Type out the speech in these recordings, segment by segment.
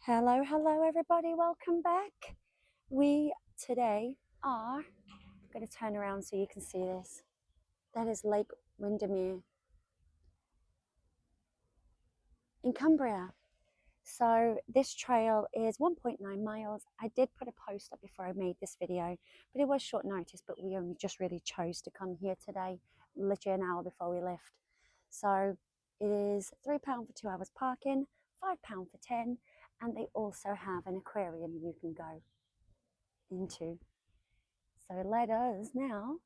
Hello everybody, welcome back. We today are going to turn around so you can see this. That is Lake Windermere in Cumbria. So this trail is 1.9 miles. I did put a post up before I made this video, but it was short notice, but we only just really chose to come here today, literally an hour before we left. So it is £3 for 2 hours parking, £5 for 10, and they also have an aquarium you can go into. So let us now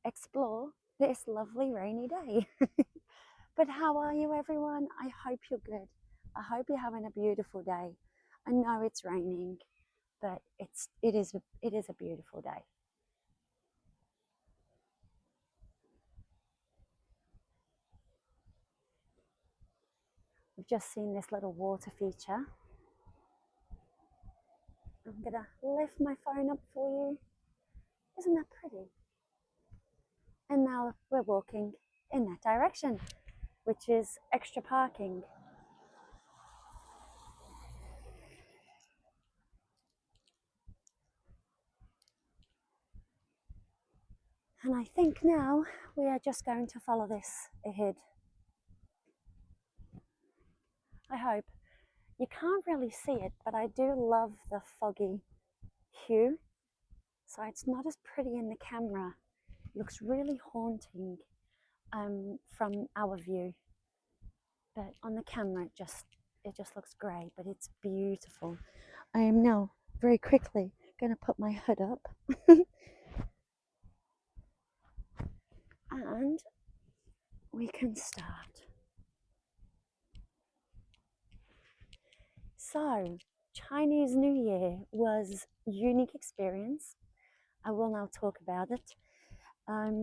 explore this lovely rainy day. But how are you everyone? I hope you're good. I hope you're having a beautiful day. I know it's raining, but it is a beautiful day. We've just seen this little water feature. I'm gonna lift my phone up for you. Isn't that pretty? And now we're walking in that direction, which is extra parking. And I think now we are just going to follow this ahead. I hope. You can't really see it, but I do love the foggy hue. So it's not as pretty in the camera. It looks really haunting from our view. But on the camera, it just looks grey, but it's beautiful. I am now very quickly going to put my hood up. And we can start. So, Chinese New Year was a unique experience. I will now talk about it.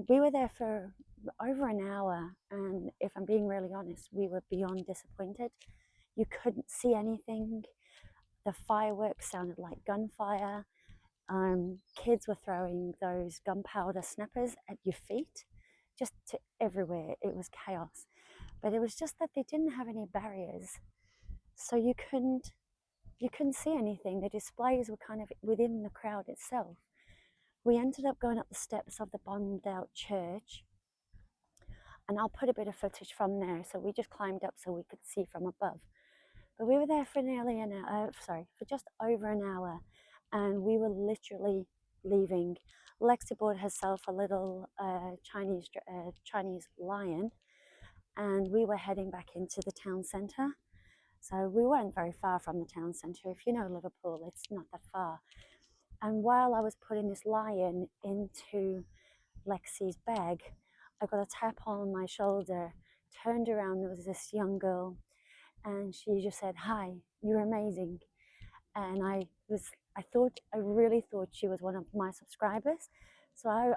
We were there for over an hour, and if I'm being really honest, we were beyond disappointed. You couldn't see anything. The fireworks sounded like gunfire. Kids were throwing those gunpowder snappers at your feet, just to everywhere. It was chaos. But it was just that they didn't have any barriers, so you couldn't see anything. The displays were kind of within the crowd itself. We ended up going up the steps of the bombed out church, and I'll put a bit of footage from there. So we just climbed up so we could see from above. But we were there for nearly an hour, for just over an hour, and we were literally leaving. Lexi bought herself a little Chinese lion, and we were heading back into the town centre. So we weren't very far from the town centre. If you know Liverpool, it's not that far. And while I was putting this lion into Lexi's bag, I got a tap on my shoulder, turned around, there was this young girl, and she just said, "Hi, you're amazing." And I really thought she was one of my subscribers. So I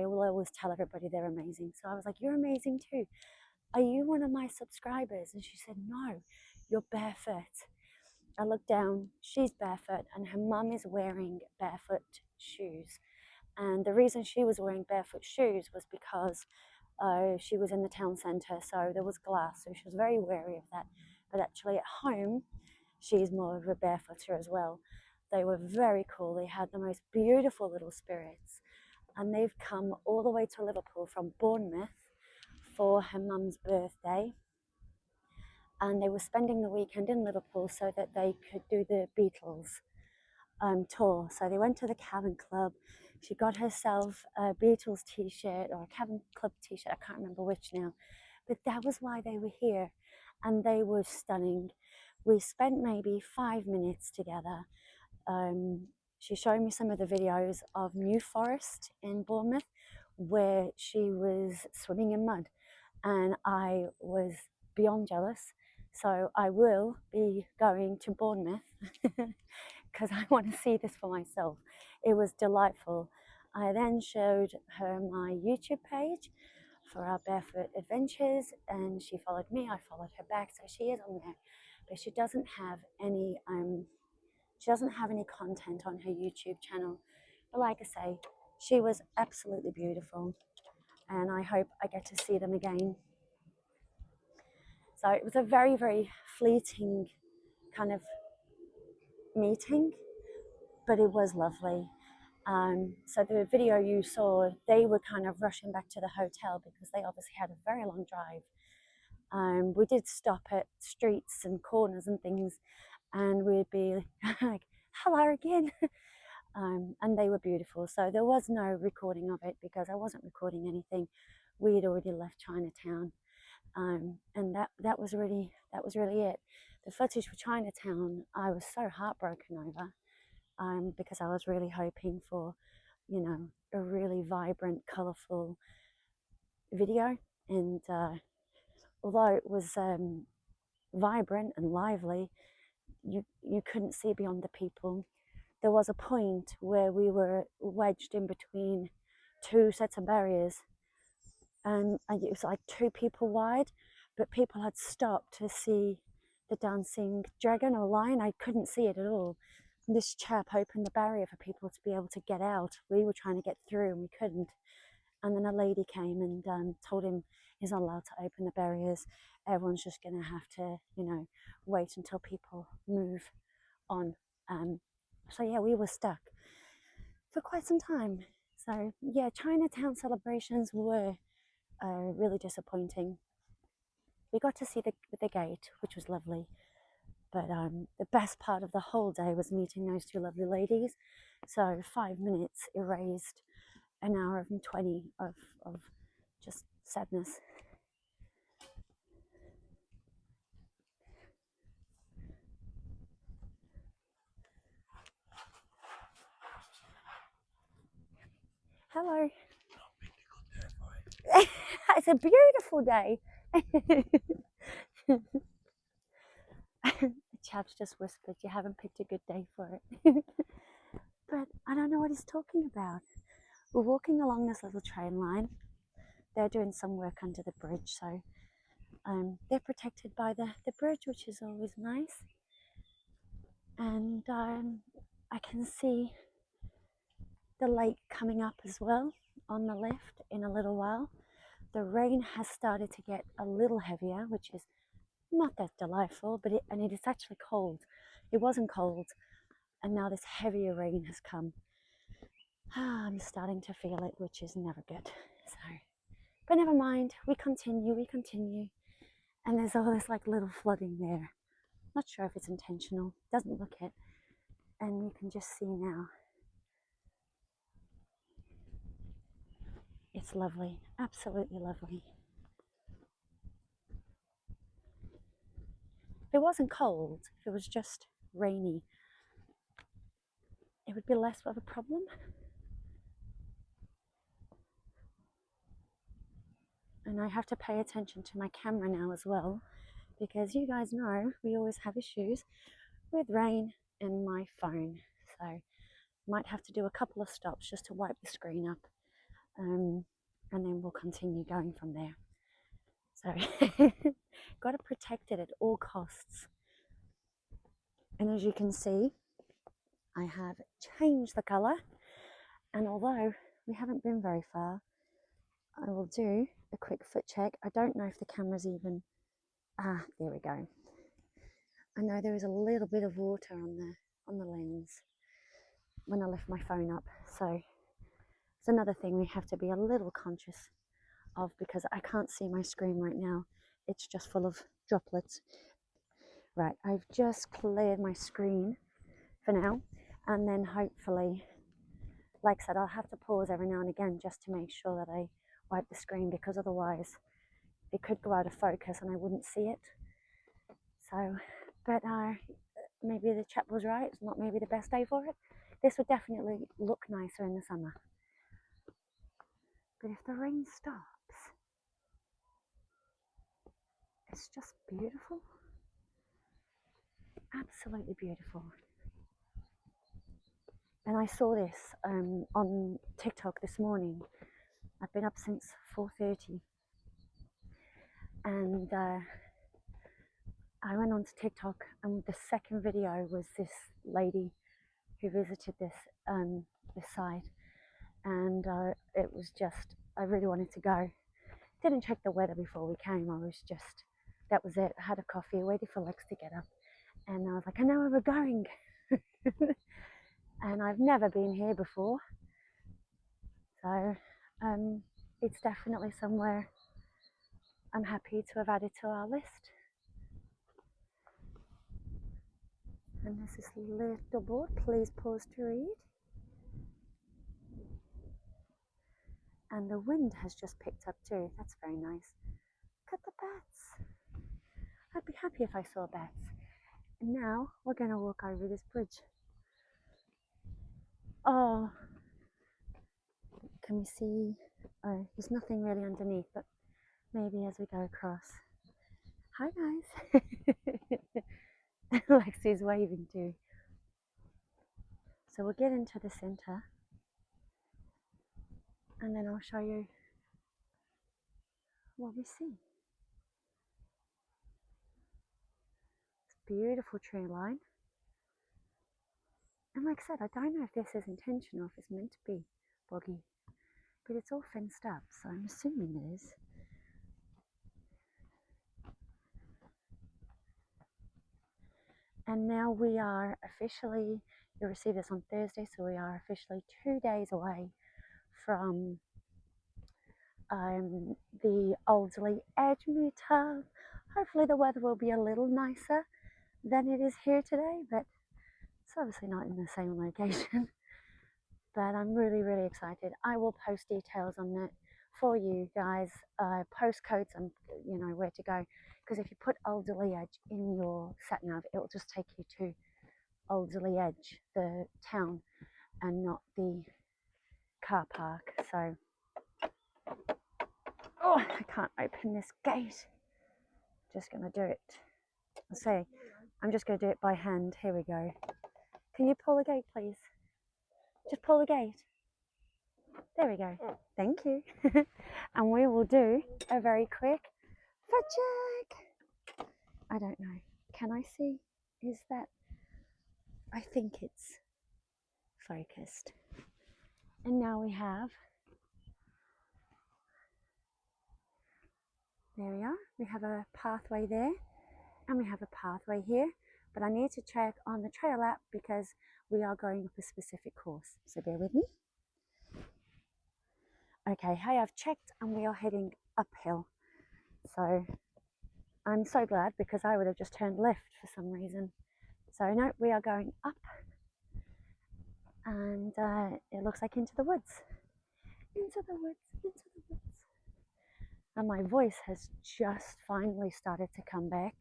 will always tell everybody they're amazing. So I was like, "You're amazing too. Are you one of my subscribers?" And she said, "No, you're barefoot." I looked down, she's barefoot, and her mum is wearing barefoot shoes. And the reason she was wearing barefoot shoes was because she was in the town centre, so there was glass, so she was very wary of that. But actually at home, she's more of a barefooter as well. They were very cool. They had the most beautiful little spirits, and they've come all the way to Liverpool from Bournemouth for her mum's birthday. And they were spending the weekend in Liverpool so that they could do the Beatles tour. So they went to the Cavern Club. She got herself a Beatles t-shirt or a Cavern Club t-shirt, I can't remember which now, but that was why they were here, and they were stunning. We spent maybe 5 minutes together. She showed me some of the videos of New Forest in Bournemouth where she was swimming in mud, and I was beyond jealous. So I will be going to Bournemouth because I want to see this for myself. It was delightful. I then showed her my YouTube page for our Barefoot Adventures, and she followed me. I followed her back, so she is on there, but she doesn't have any content on her YouTube channel. But like I say, she was absolutely beautiful, and I hope I get to see them again. So it was a very, very fleeting kind of meeting, but it was lovely. So the video you saw, they were kind of rushing back to the hotel because they obviously had a very long drive. We did stop at streets and corners and things, and we'd be like, hello again. And they were beautiful. So there was no recording of it because I wasn't recording anything. We had already left Chinatown. And that was really it. The footage for Chinatown, I was so heartbroken over, because I was really hoping for, you know, a really vibrant, colourful video. And although it was vibrant and lively, you couldn't see beyond the people. There was a point where we were wedged in between two sets of barriers, and it was like 2 people wide, but people had stopped to see the dancing dragon or lion. I couldn't see it at all. And this chap opened the barrier for people to be able to get out. We were trying to get through and we couldn't. And then a lady came and told him he's not allowed to open the barriers. Everyone's just going to have to, you know, wait until people move on. So yeah, we were stuck for quite some time. So yeah, Chinatown celebrations were really disappointing. We got to see the gate, which was lovely, but the best part of the whole day was meeting those 2 lovely ladies. So 5 minutes erased an hour and 20 of just sadness. Hello. It's a beautiful day. The chap's just whispered, you haven't picked a good day for it. But I don't know what he's talking about. We're walking along this little train line. They're doing some work under the bridge, so they're protected by the bridge, which is always nice. And I can see the lake coming up as well on the left in a little while. The rain has started to get a little heavier, which is not that delightful, but it is actually cold. It wasn't cold, and now this heavier rain has come. I'm starting to feel it, which is never good. So, but never mind, we continue. And there's all this like little flooding there. Not sure if it's intentional, doesn't look it. And you can just see now. It's lovely, absolutely lovely. If it wasn't cold, if it was just rainy, it would be less of a problem. And I have to pay attention to my camera now as well, because you guys know we always have issues with rain and my phone. So might have to do a couple of stops just to wipe the screen up, and then we'll continue going from there. So got to protect it at all costs. And as you can see, I have changed the color, and although we haven't been very far, I will do a quick foot check. I don't know if the camera's even, there we go. I know there is a little bit of water on the lens when I lift my phone up, so it's another thing we have to be a little conscious of, because I can't see my screen right now. It's just full of droplets. Right, I've just cleared my screen for now, and then hopefully, like I said, I'll have to pause every now and again just to make sure that I wipe the screen, because otherwise it could go out of focus and I wouldn't see it. So, but maybe the chap was right, it's not maybe the best day for it. This would definitely look nicer in the summer. But if the rain stops, it's just beautiful. Absolutely beautiful. And I saw this on TikTok this morning. I've been up since 4:30, and I went onto TikTok, and the second video was this lady who visited this site, and it was just, I really wanted to go. Didn't check the weather before we came. I was just, that was it. I had a coffee, waited for Lex to get up, and I was like, I know where we're going. And I've never been here before, so it's definitely somewhere I'm happy to have added to our list. And there's this little board, please pause to read. And the wind has just picked up too, that's very nice. Look at the bats. I'd be happy if I saw bats. And now we're going to walk over this bridge. Oh, can we see? Oh, there's nothing really underneath, but maybe as we go across. Hi guys. Lexi's waving too. So we'll get into the center and then I'll show you what we see. It's a beautiful tree line. And like I said, I don't know if this is intentional, if it's meant to be boggy, but it's all fenced up, so I'm assuming it is. And now we are officially, you'll receive this on Thursday, so we are officially 2 days away from the Alderley Edge meetup. Hopefully the weather will be a little nicer than it is here today, but it's obviously not in the same location. But I'm really excited. I will post details on that for you guys, postcodes and where to go, because if you put Alderley Edge in your sat nav, it will just take you to Alderley Edge, the town, and not the car park. So oh, I can't open this gate. Just gonna do it. I'll say I'm just gonna do it by hand. Here we go. Can you pull the gate, please? Just pull the gate. There we go. Thank you. And we will do a very quick foot check. I don't know. Can I see? Is that? I think it's focused. And now we have. There we are. We have a pathway there and we have a pathway here. But I need to check on the trail app because we are going up a specific course. So bear with me. Okay, hey, I've checked and we are heading uphill. So I'm so glad because I would have just turned left for some reason. So no, we are going up and it looks like into the woods. Into the woods, into the woods. And my voice has just finally started to come back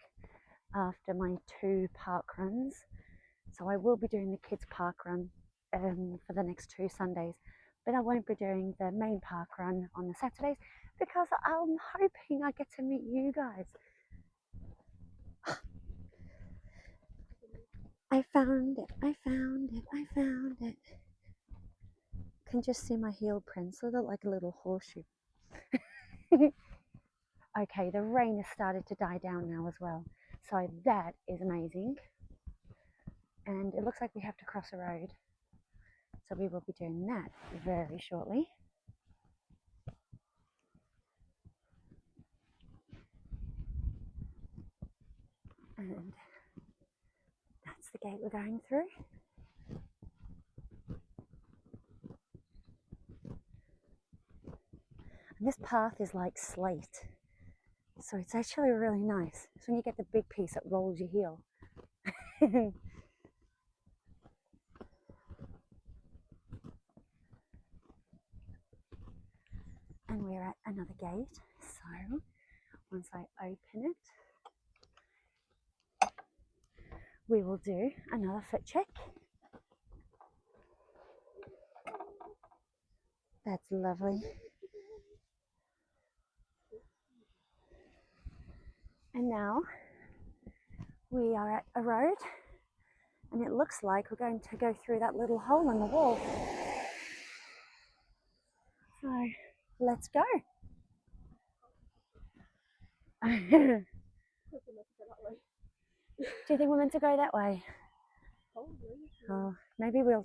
after my 2 park runs. So I will be doing the kids park run for the next 2 Sundays, but I won't be doing the main park run on the Saturdays because I'm hoping I get to meet you guys. I found it, I found it, I found it. You can just see my heel prints, they look like a little horseshoe. Okay, the rain has started to die down now as well, so that is amazing. And it looks like we have to cross a road, so we will be doing that very shortly. And that's the gate we're going through. And this path is like slate, so it's actually really nice. So when you get the big piece, it rolls your heel. And we're at another gate, so once I open it, we will do another foot check. That's lovely. And now we are at a road, and it looks like we're going to go through that little hole in the wall. So let's go. Do you think we're meant to go that way? Oh, maybe we'll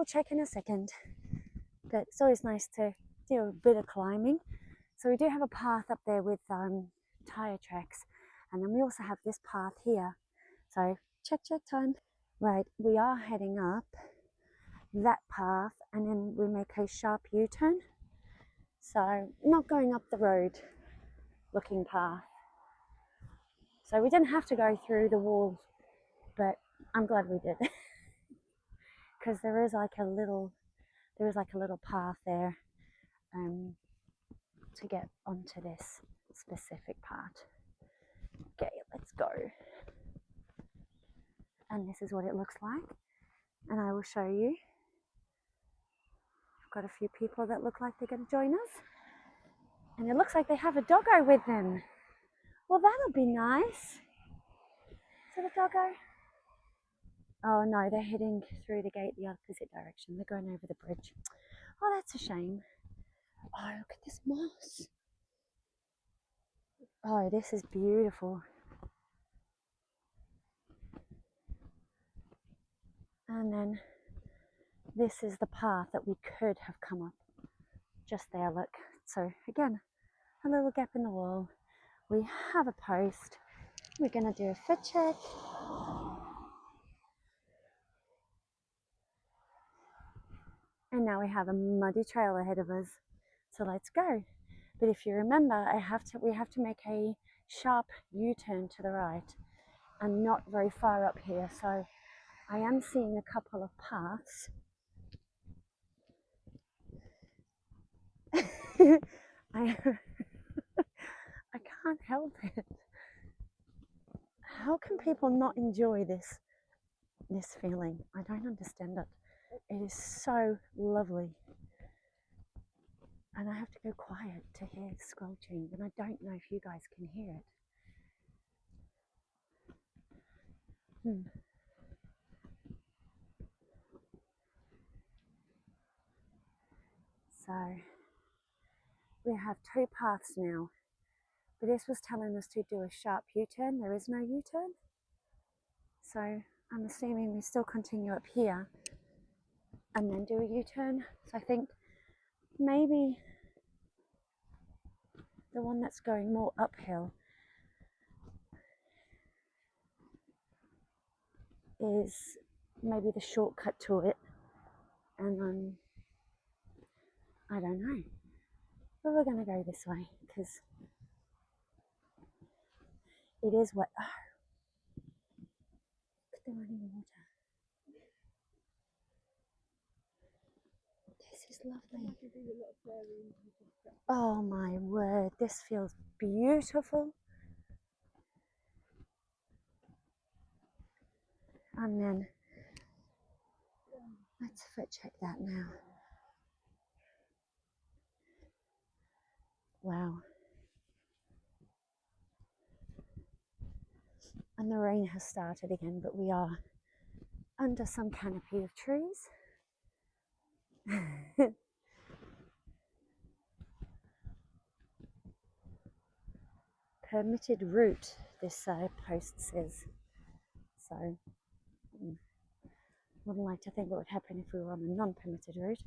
check in a second. But it's always nice to do a bit of climbing. So we do have a path up there with tire tracks, and then we also have this path here. So check time. Right, we are heading up that path and then we make a sharp U-turn. So not going up the road looking path. So we didn't have to go through the wall, but I'm glad we did. Because there is like a little path there to get onto this specific part. Okay, let's go. And this is what it looks like. And I will show you. I've got a few people that look like they're going to join us. And it looks like they have a doggo with them. Well, that'll be nice. Is it a doggo? Oh no, they're heading through the gate the opposite direction. They're going over the bridge. Oh, that's a shame. Oh, look at this moss. Oh, this is beautiful. And then this is the path that we could have come up. Just there, look. So again, a little gap in the wall. We have a post. We're going to do a foot check. And now we have a muddy trail ahead of us. So let's go. But if you remember, we have to make a sharp U-turn to the right and not very far up here. So I am seeing a couple of paths. I can't help it. How can people not enjoy this feeling? I don't understand it. It is so lovely. And I have to go quiet to hear squelching, and I don't know if you guys can hear it. So we have two paths now, but this was telling us to do a sharp U-turn. There is no U-turn. So I'm assuming we still continue up here and then do a U-turn. So I think maybe the one that's going more uphill is maybe the shortcut to it. And I don't know. But we're going to go this way because it is wet. Oh, look at the running water. This is lovely. Oh my word, this feels beautiful. And then let's foot check that now. Wow. And the rain has started again, but we are under some canopy of trees. Permitted route, this post says. So, wouldn't like to think what would happen if we were on a non-permitted route.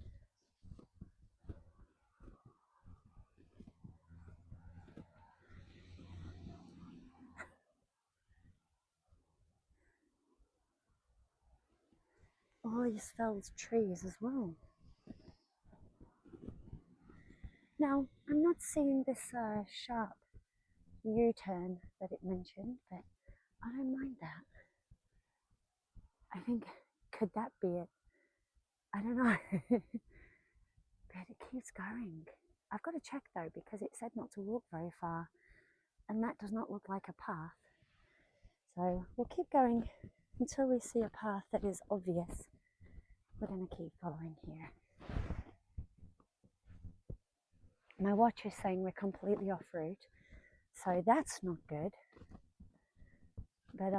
Oh, these felled trees as well. Now, I'm not seeing this sharp U-turn that it mentioned, but I don't mind that. I think, could that be it? I don't know. But it keeps going. I've got to check though, because it said not to walk very far, and that does not look like a path. So we'll keep going until we see a path that is obvious. We're going to keep following here. My watch is saying we're completely off route, so that's not good. But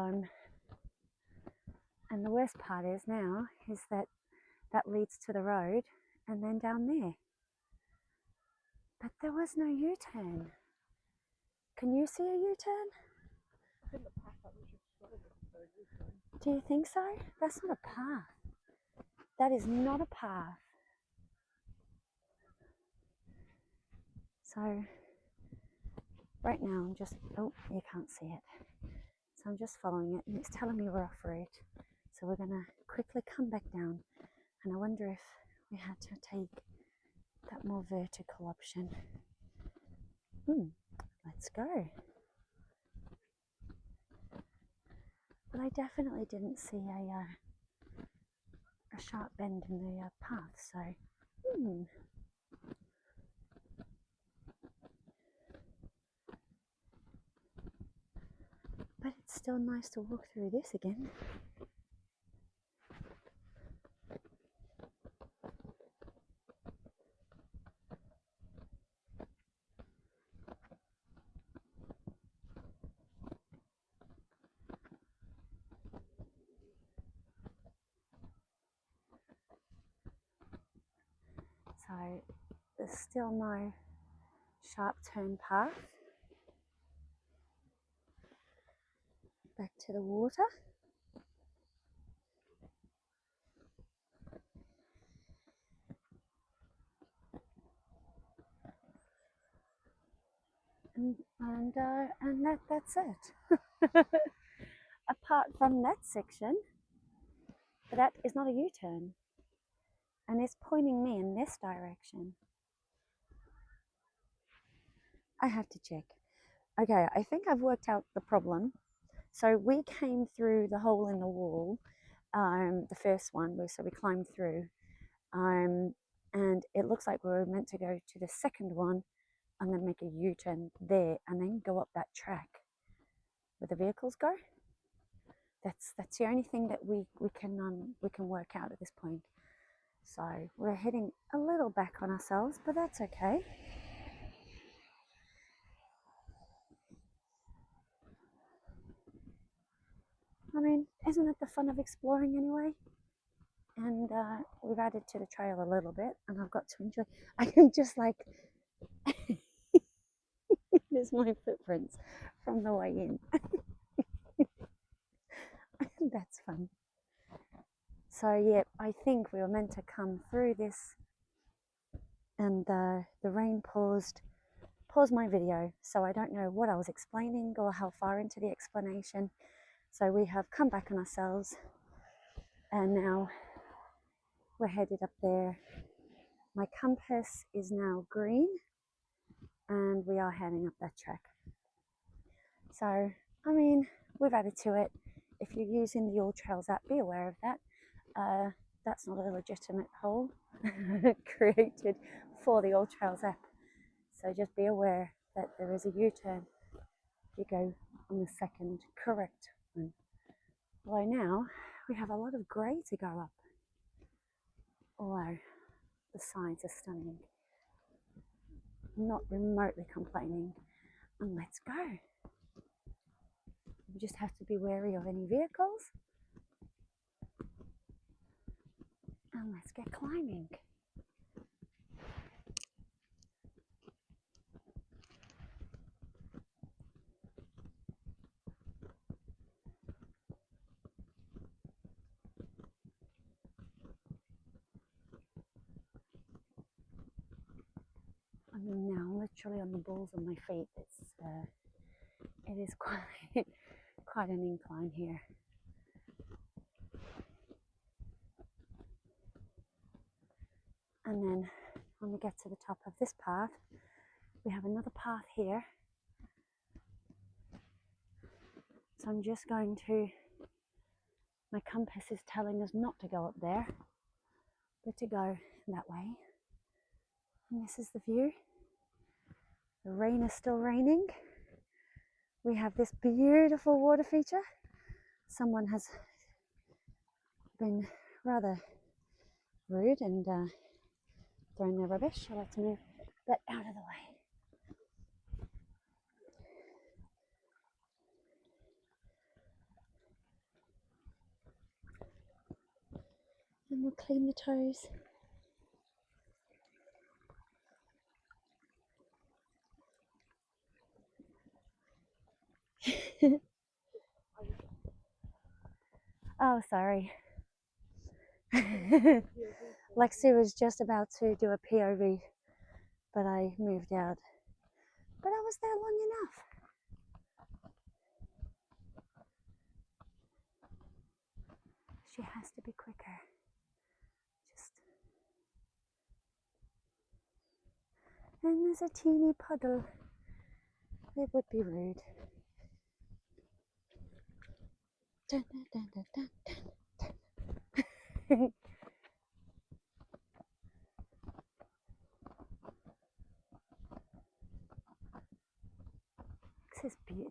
and the worst part is now is that leads to the road and then down there. But there was no U-turn. Can you see a U-turn? Do you think so? That's not a path. That is not a path. So right now I'm just, oh, you can't see it. So I'm just following it and it's telling me we're off route. So we're going to quickly come back down, and I wonder if we had to take that more vertical option. Let's go. But I definitely didn't see a sharp bend in the path, so but it's still nice to walk through this again. So there's still no sharp turn path. Back to the water. And that's it. Apart from that section, that is not a U-turn, and it's pointing me in this direction. I have to check. Okay, I think I've worked out the problem. So we came through the hole in the wall, the first one, so we climbed through, and it looks like we were meant to go to the second one and then make a U-turn there and then go up that track where the vehicles go. That's the only thing that we can work out at this point. So we're heading a little back on ourselves, but that's okay. I mean, isn't it the fun of exploring anyway? And we've added to the trail a little bit, and I've got to enjoy. I can just like there's my footprints from the way in. That's fun. So yeah, I think we were meant to come through this, and the rain paused my video, so I don't know what I was explaining or how far into the explanation. So we have come back on ourselves, and now we're headed up there. My compass is now green, and we are heading up that track. So, I mean, we've added to it. If you're using the All Trails app, be aware of that. That's not a legitimate hole created for the All Trails app. So just be aware that there is a U-turn if you go on the second correct one. Although now we have a lot of grey to go up. Although the signs are stunning. Not remotely complaining. And let's go. We just have to be wary of any vehicles. And let's get climbing. I'm now literally on the balls of my feet. It is quite an incline here. And then when we get to the top of this path, we have another path here. So I'm just going to, my compass is telling us not to go up there, but to go that way. And this is the view. The rain is still raining. We have this beautiful water feature. Someone has been rather rude and thrown their rubbish, so let's move that out of the way. And we'll clean the toes. Oh, sorry. Lexi was just about to do a POV, but I moved out. But I was there long enough. She has to be quicker. And there's a teeny puddle. It would be rude. Dun, dun, dun, dun, dun, dun.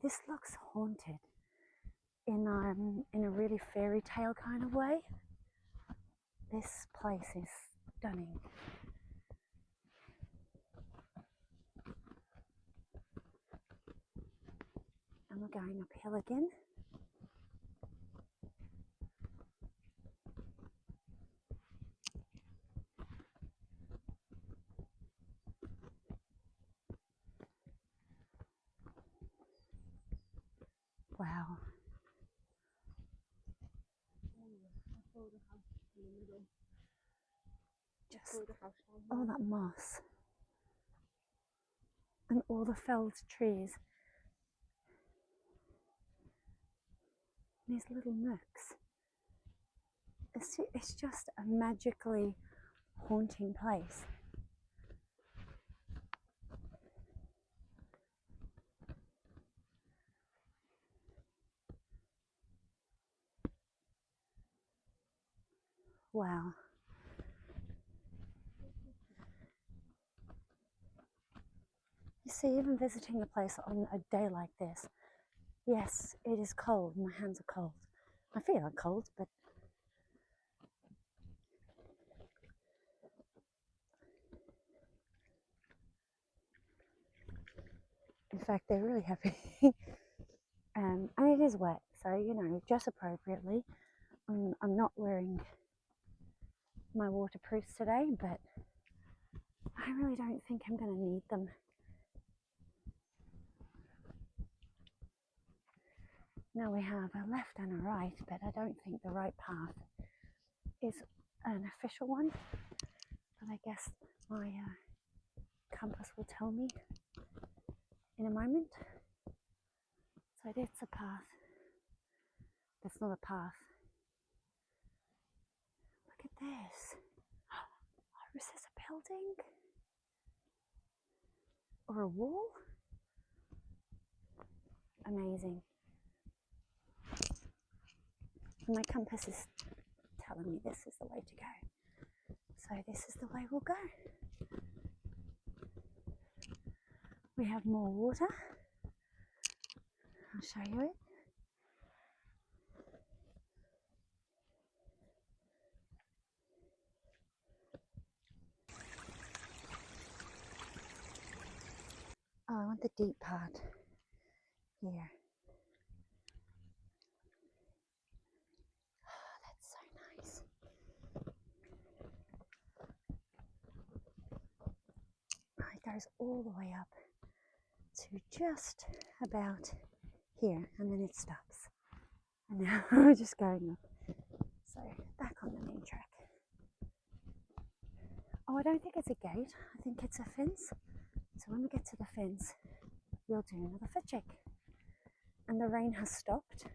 This looks haunted in a really fairy tale kind of way. This place is stunning. And we're going uphill again. Wow. Just all that moss and all the felled trees. These little nooks. It's just a magically haunting place. Wow. You see, even visiting a place on a day like this, yes, it is cold. My hands are cold. I feel I'm cold, but in fact, they're really happy. And it is wet, so, you know, just appropriately. I'm not wearing my waterproofs today, but I really don't think I'm going to need them. Now we have a left and a right, but I don't think the right path is an official one. But I guess my compass will tell me in a moment. So it's a path. That's not a path. Look at this. Oh, is this a building? Or a wall? Amazing. And my compass is telling me this is the way to go. So this is the way we'll go. We have more water. I'll show you it. Oh, I want the deep part here. Oh, that's so nice. It goes all the way up to just about here, and then it stops. And now we're just going up. So back on the main track. Oh, I don't think it's a gate. I think it's a fence. So when we get to the fence, we'll do another foot check. And the rain has stopped.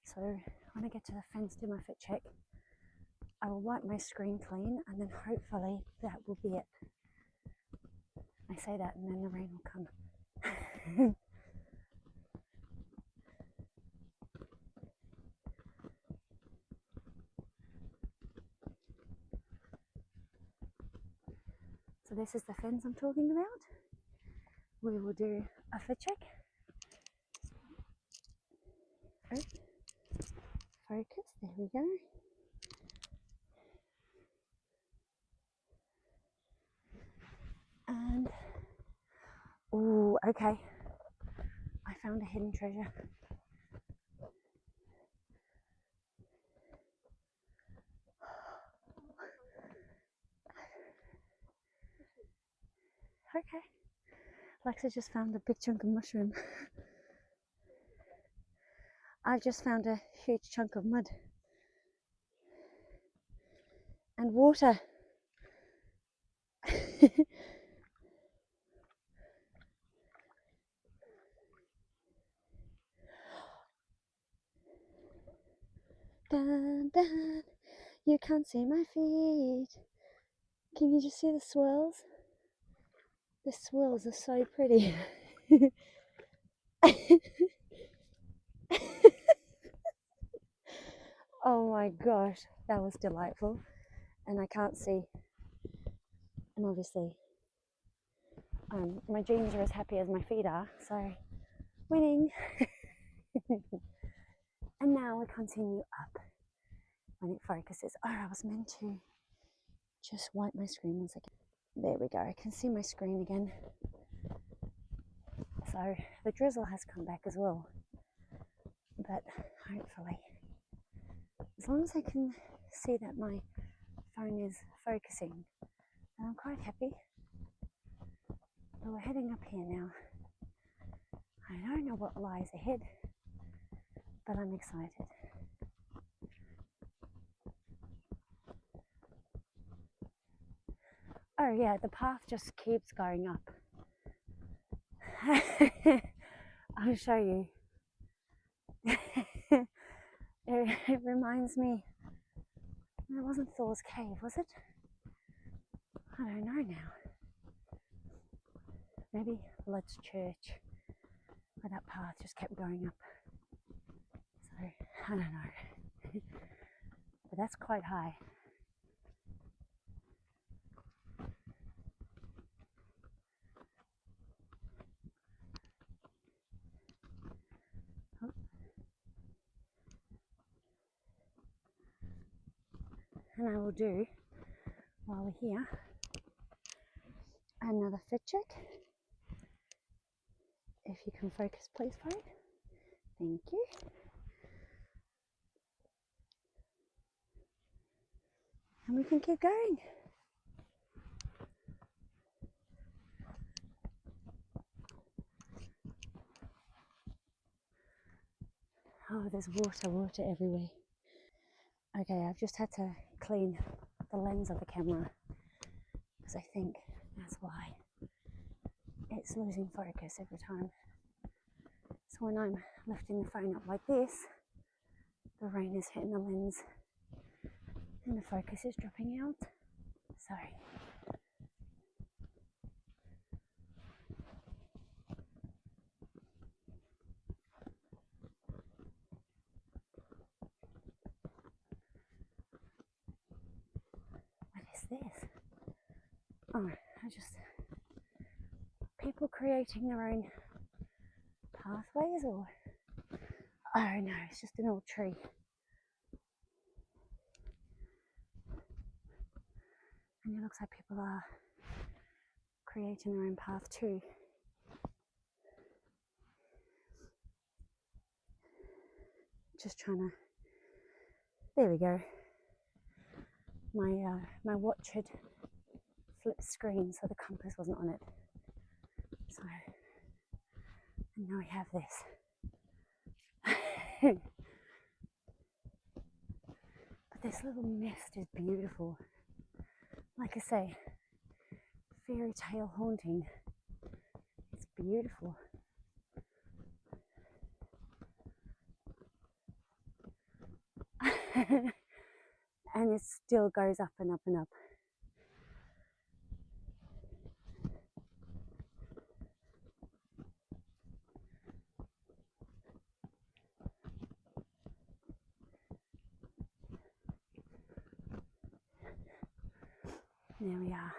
So when I get to the fence, do my foot check. I will wipe my screen clean, and then hopefully that will be it. I say that, and then the rain will come. So this is the fence I'm talking about. We will do a foot check. Oh, focus, there we go. And, oh, okay. I found a hidden treasure. Okay. Lexa just found a big chunk of mushroom. I've just found a huge chunk of mud. And water. Dun, dun. You can't see my feet. Can you just see the swirls? The swirls are so pretty. Oh my gosh, that was delightful. And I can't see. And obviously, my jeans are as happy as my feet are, so winning. And now we continue up when it focuses. Oh, I was meant to just wipe my screen once again. There we go, I can see my screen again. So the drizzle has come back as well. But hopefully, as long as I can see that my phone is focusing, then I'm quite happy. But we're heading up here now. I don't know what lies ahead, but I'm excited. Oh yeah, the path just keeps going up. I'll show you. It reminds me, it wasn't Thor's cave, was it? I don't know now. Maybe Blood's Church, where that path just kept going up. So, I don't know. But that's quite high. And I will do, while we're here, another fit check. If you can focus, please, phone. Thank you. And we can keep going. Oh, there's water everywhere. Okay, I've just had to clean the lens of the camera because I think that's why it's losing focus every time. So when I'm lifting the phone up like this, the rain is hitting the lens and the focus is dropping out. Sorry. What is this? Oh, people creating their own pathways, or oh no, it's just an old tree. And it looks like people are creating their own path too. Just trying to, there we go. My watch had flipped screen, so the compass wasn't on it. So, and now we have this. But this little mist is beautiful. Like I say, fairy tale haunting. It's beautiful. And it still goes up and up and up. There we are.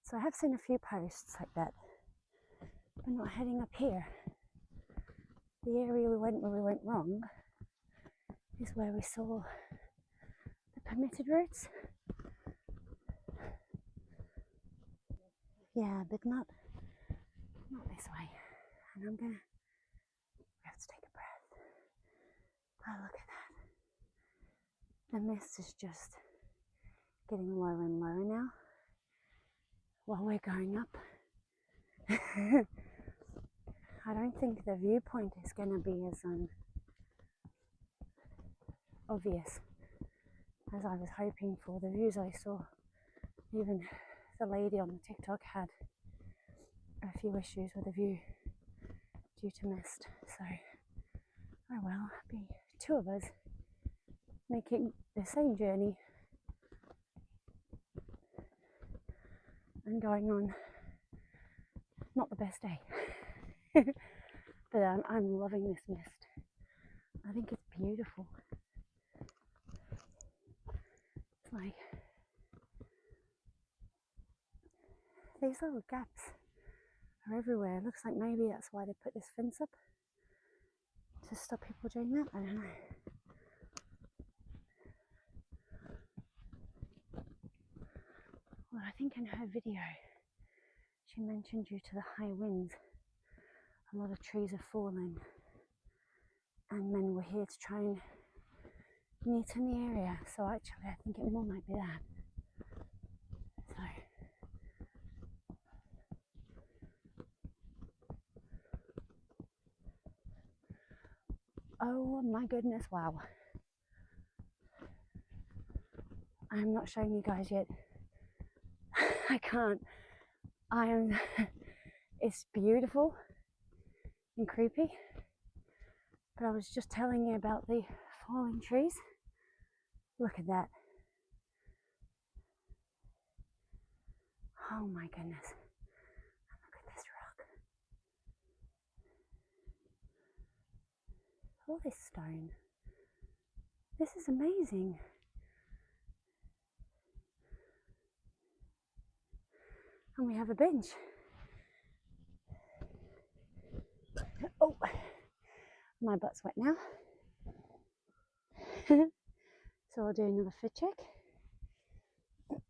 So I have seen a few posts like that, but not heading up here. The area we went where we went wrong is where we saw the permitted routes. Yeah, but not this way. And we have to take a breath. Oh, look at that. The mist is just getting lower and lower now while we're going up. I don't think the viewpoint is going to be as obvious as I was hoping for. The views I saw, even the lady on the TikTok had a few issues with the view due to mist. So, oh well, be two of us making the same journey and going on not the best day. But I'm loving this mist. I think it's beautiful. It's like these little gaps are everywhere. It looks like maybe that's why they put this fence up, to stop people doing that. I don't know. Well, I think in her video she mentioned due to the high winds a lot of trees are falling, and men were here to try and neaten the area. So actually I think it more might be that. So oh my goodness, wow. I'm not showing you guys yet. I can't. It's beautiful and creepy. But I was just telling you about the falling trees. Look at that. Oh my goodness. Look at this rock. All this stone. This is amazing. And we have a bench. Oh, my butt's wet now. So I'll do another fit check.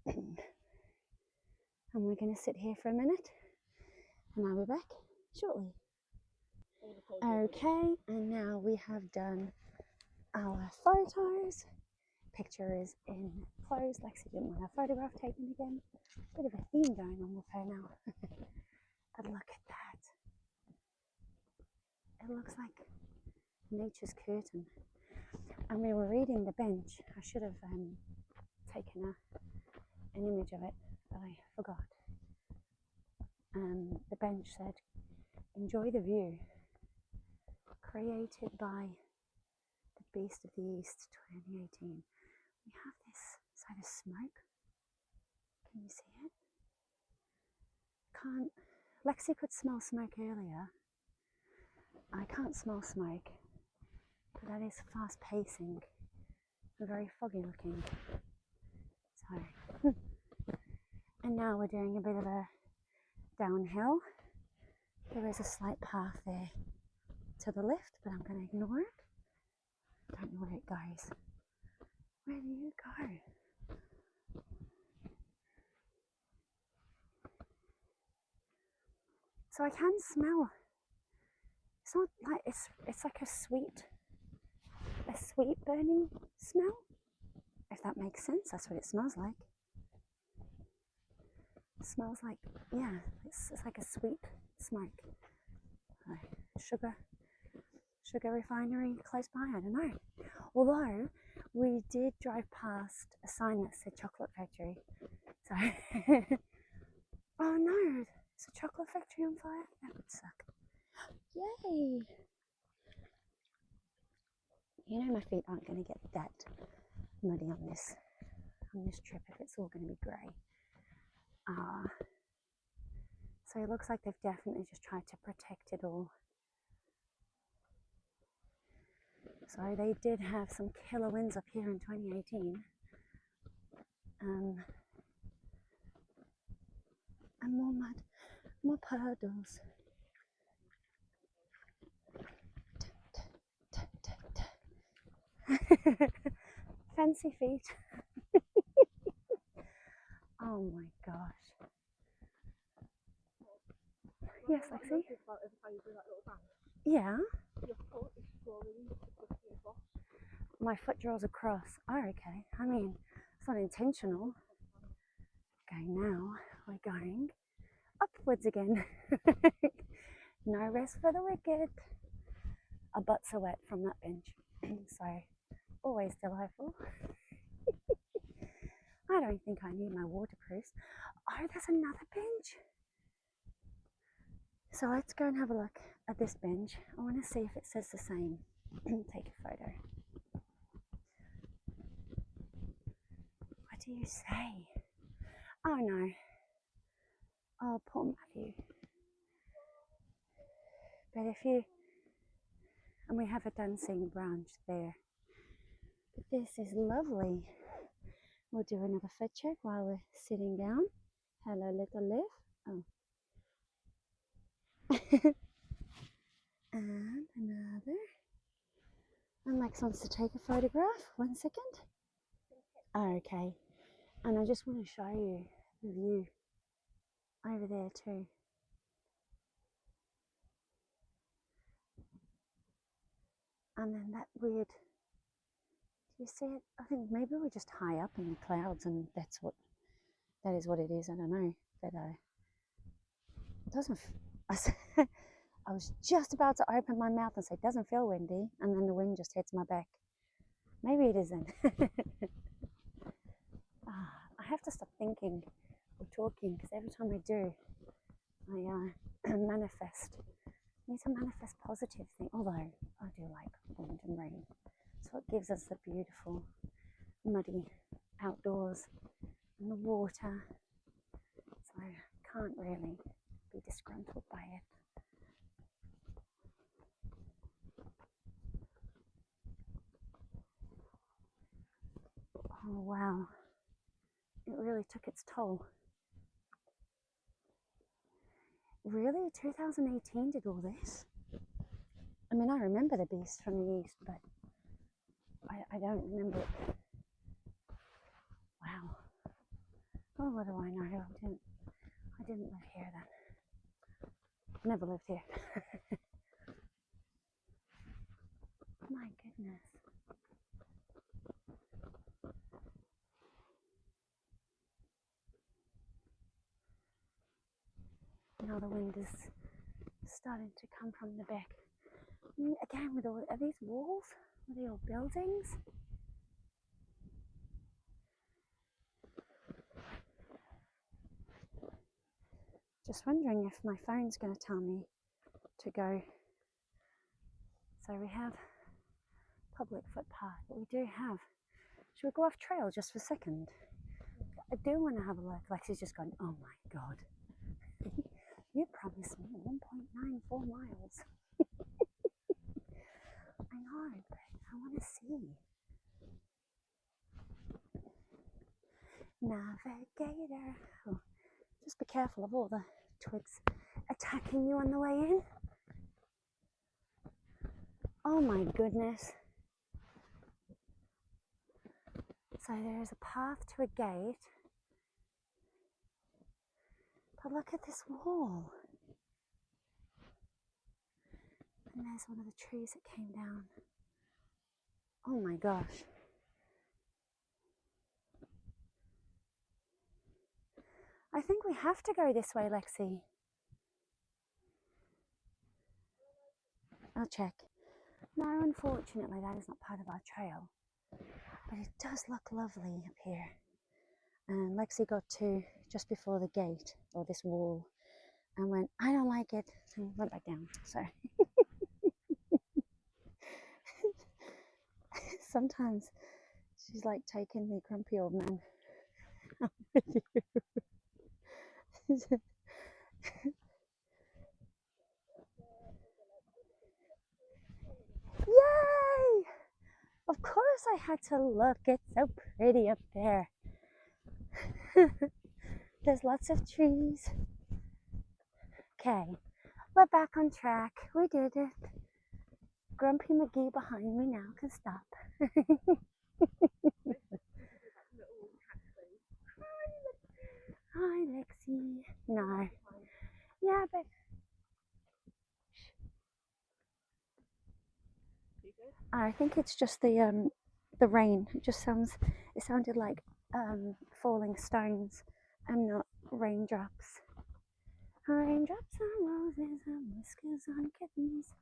And we're going to sit here for a minute. And I'll be back shortly. Okay, and now we have done our photos. Picture is in close. Lexi didn't want her photograph taken again. Bit of a theme going on with her now. But look at that. It looks like nature's curtain. And we were reading the bench. I should have taken an image of it, but I forgot. The bench said, "Enjoy the view. Created by the Beast of the East 2018. We have this side of smoke. Can you see it? Can't. Lexi could smell smoke earlier. I can't smell smoke, but that is fast pacing and very foggy looking. So, and now we're doing a bit of a downhill. There is a slight path there to the left, but I'm going to ignore it. I don't know where it goes. Where do you go? So I can smell. It's not like it's like a sweet burning smell. If that makes sense, that's what it smells like. It smells like, yeah, it's like a sweet smoke. Sugar refinery close by, I don't know. Although we did drive past a sign that said chocolate factory. So, oh no, is a chocolate factory on fire? That would suck. Yay! You know my feet aren't going to get that muddy on this trip if it's all going to be grey. So it looks like they've definitely just tried to protect it all. So they did have some killer winds up here in 2018. And more mud, more puddles. Fancy feet. Oh my gosh. Yes, Lexi? Yeah. My foot draws across. Oh, okay. I mean, it's not intentional. Okay, now we're going upwards again. No rest for the wicked. Our butts are wet from that bench. So, always delightful. I don't think I need my waterproofs. Oh, there's another bench. So let's go and have a look at this bench. I want to see if it says the same. Take a photo. do you say? Oh no. Oh, poor Matthew. But if you, and we have a dancing branch there. But this is lovely. We'll do another foot check while we're sitting down. Hello, little Liv. Oh. And another. And Lex wants to take a photograph. 1 second. Oh, okay. And I just want to show you the view over there too. And then that weird, do you see it? I think maybe we're just high up in the clouds and that is what it is. I don't know. But it doesn't, I was just about to open my mouth and say, it doesn't feel windy. And then the wind just hits my back. Maybe it isn't. I have to stop thinking or talking because every time I do, I manifest. I need to manifest positive things, although I do like wind and rain. It's what gives us the beautiful, muddy outdoors and the water. So I can't really be disgruntled by it. Oh wow, it really took its toll. Really? 2018 did all this? I mean, I remember the beast from the east, but I don't remember it. Wow. Oh, what do I know? I didn't live here then. Never lived here. My goodness. Now the wind is starting to come from the back. Again, with all, are these walls? Are they all buildings? Just wondering if my phone's going to tell me to go. So we have public footpath, but we do have. Should we go off trail just for a second? I do want to have a look. Lexi's just gone, oh my god. You promised me 1.94 miles. I know, but I want to see. Navigator. Oh, just be careful of all the twigs attacking you on the way in. Oh my goodness. So there's a path to a gate. But look at this wall. And there's one of the trees that came down. Oh my gosh. I think we have to go this way, Lexi. I'll check. No, unfortunately, that is not part of our trail. But it does look lovely up here. And Lexi got to just before the gate, or this wall, and went, I don't like it, and went back down. So sometimes she's like taking the grumpy old man with you. Yay! Of course I had to look. It's so pretty up there. There's lots of trees. Okay, we're back on track. We did it. Grumpy McGee behind me now can stop. Hi, Lexi. No. Yeah, but I think it's just the rain. It just sounded like falling stones and not raindrops. Raindrops on roses and whiskers on kittens.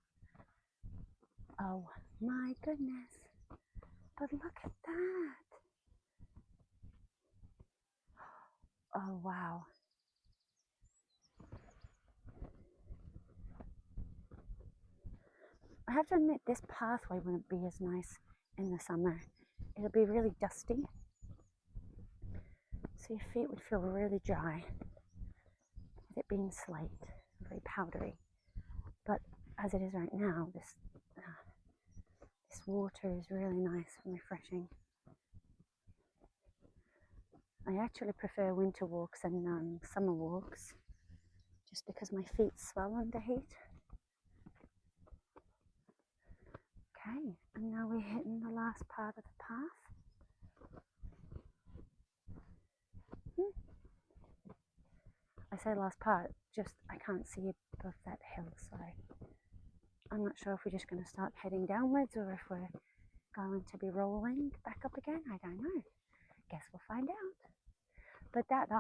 Oh my goodness. But look at that. Oh wow. I have to admit, this pathway wouldn't be as nice in the summer. It'll be really dusty. So your feet would feel really dry with it being slate, very powdery. But as it is right now, this water is really nice and refreshing. I actually prefer winter walks and summer walks, just because my feet swell under heat. Okay, and now we're hitting the last part of the path. I say last part, just I can't see above that hill, so I'm not sure if we're just going to start heading downwards or if we're going to be rolling back up again. I don't know. Guess we'll find out. But that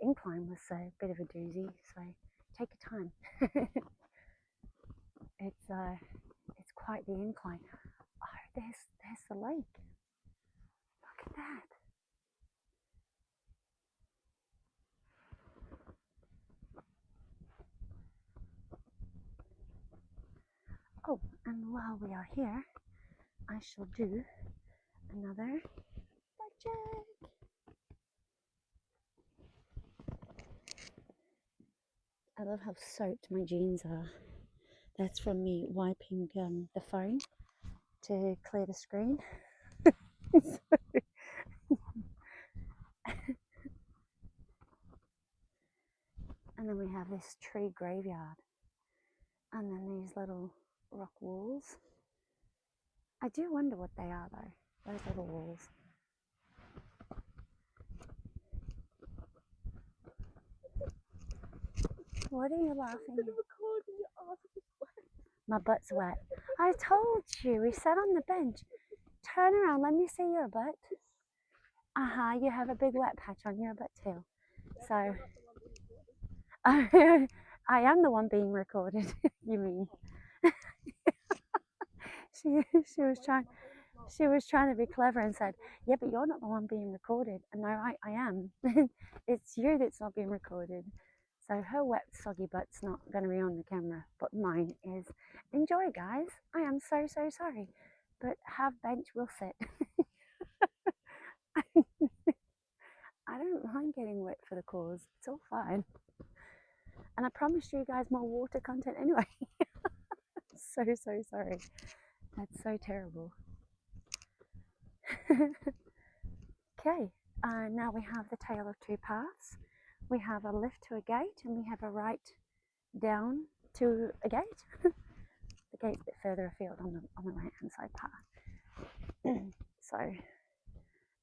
incline was a bit of a doozy, so take your time. It's quite the incline. Oh, there's the lake. Look at that. Oh, and while we are here, I shall do another budget. I love how soaked my jeans are. That's from me wiping the phone to clear the screen. And then we have this tree graveyard, and then these little rock walls. I do wonder what they are though, those little walls. What are you laughing at? My butt's wet. I told you, we sat on the bench. Turn around, let me see your butt. You have a big wet patch on your butt too. So, I am the one being recorded, you mean. She was trying to be clever and said, yeah, but you're not the one being recorded. And no, I am. It's you that's not being recorded. So her wet, soggy butt's not going to be on the camera, but mine is. Enjoy, guys. I am so sorry. But have bench, will sit. I don't mind getting wet for the cause. It's all fine. And I promised you guys more water content anyway. So sorry. That's so terrible. Okay, now we have the tale of two paths. We have a left to a gate and we have a right down to a gate. The gate's a bit further afield on the right hand side path. So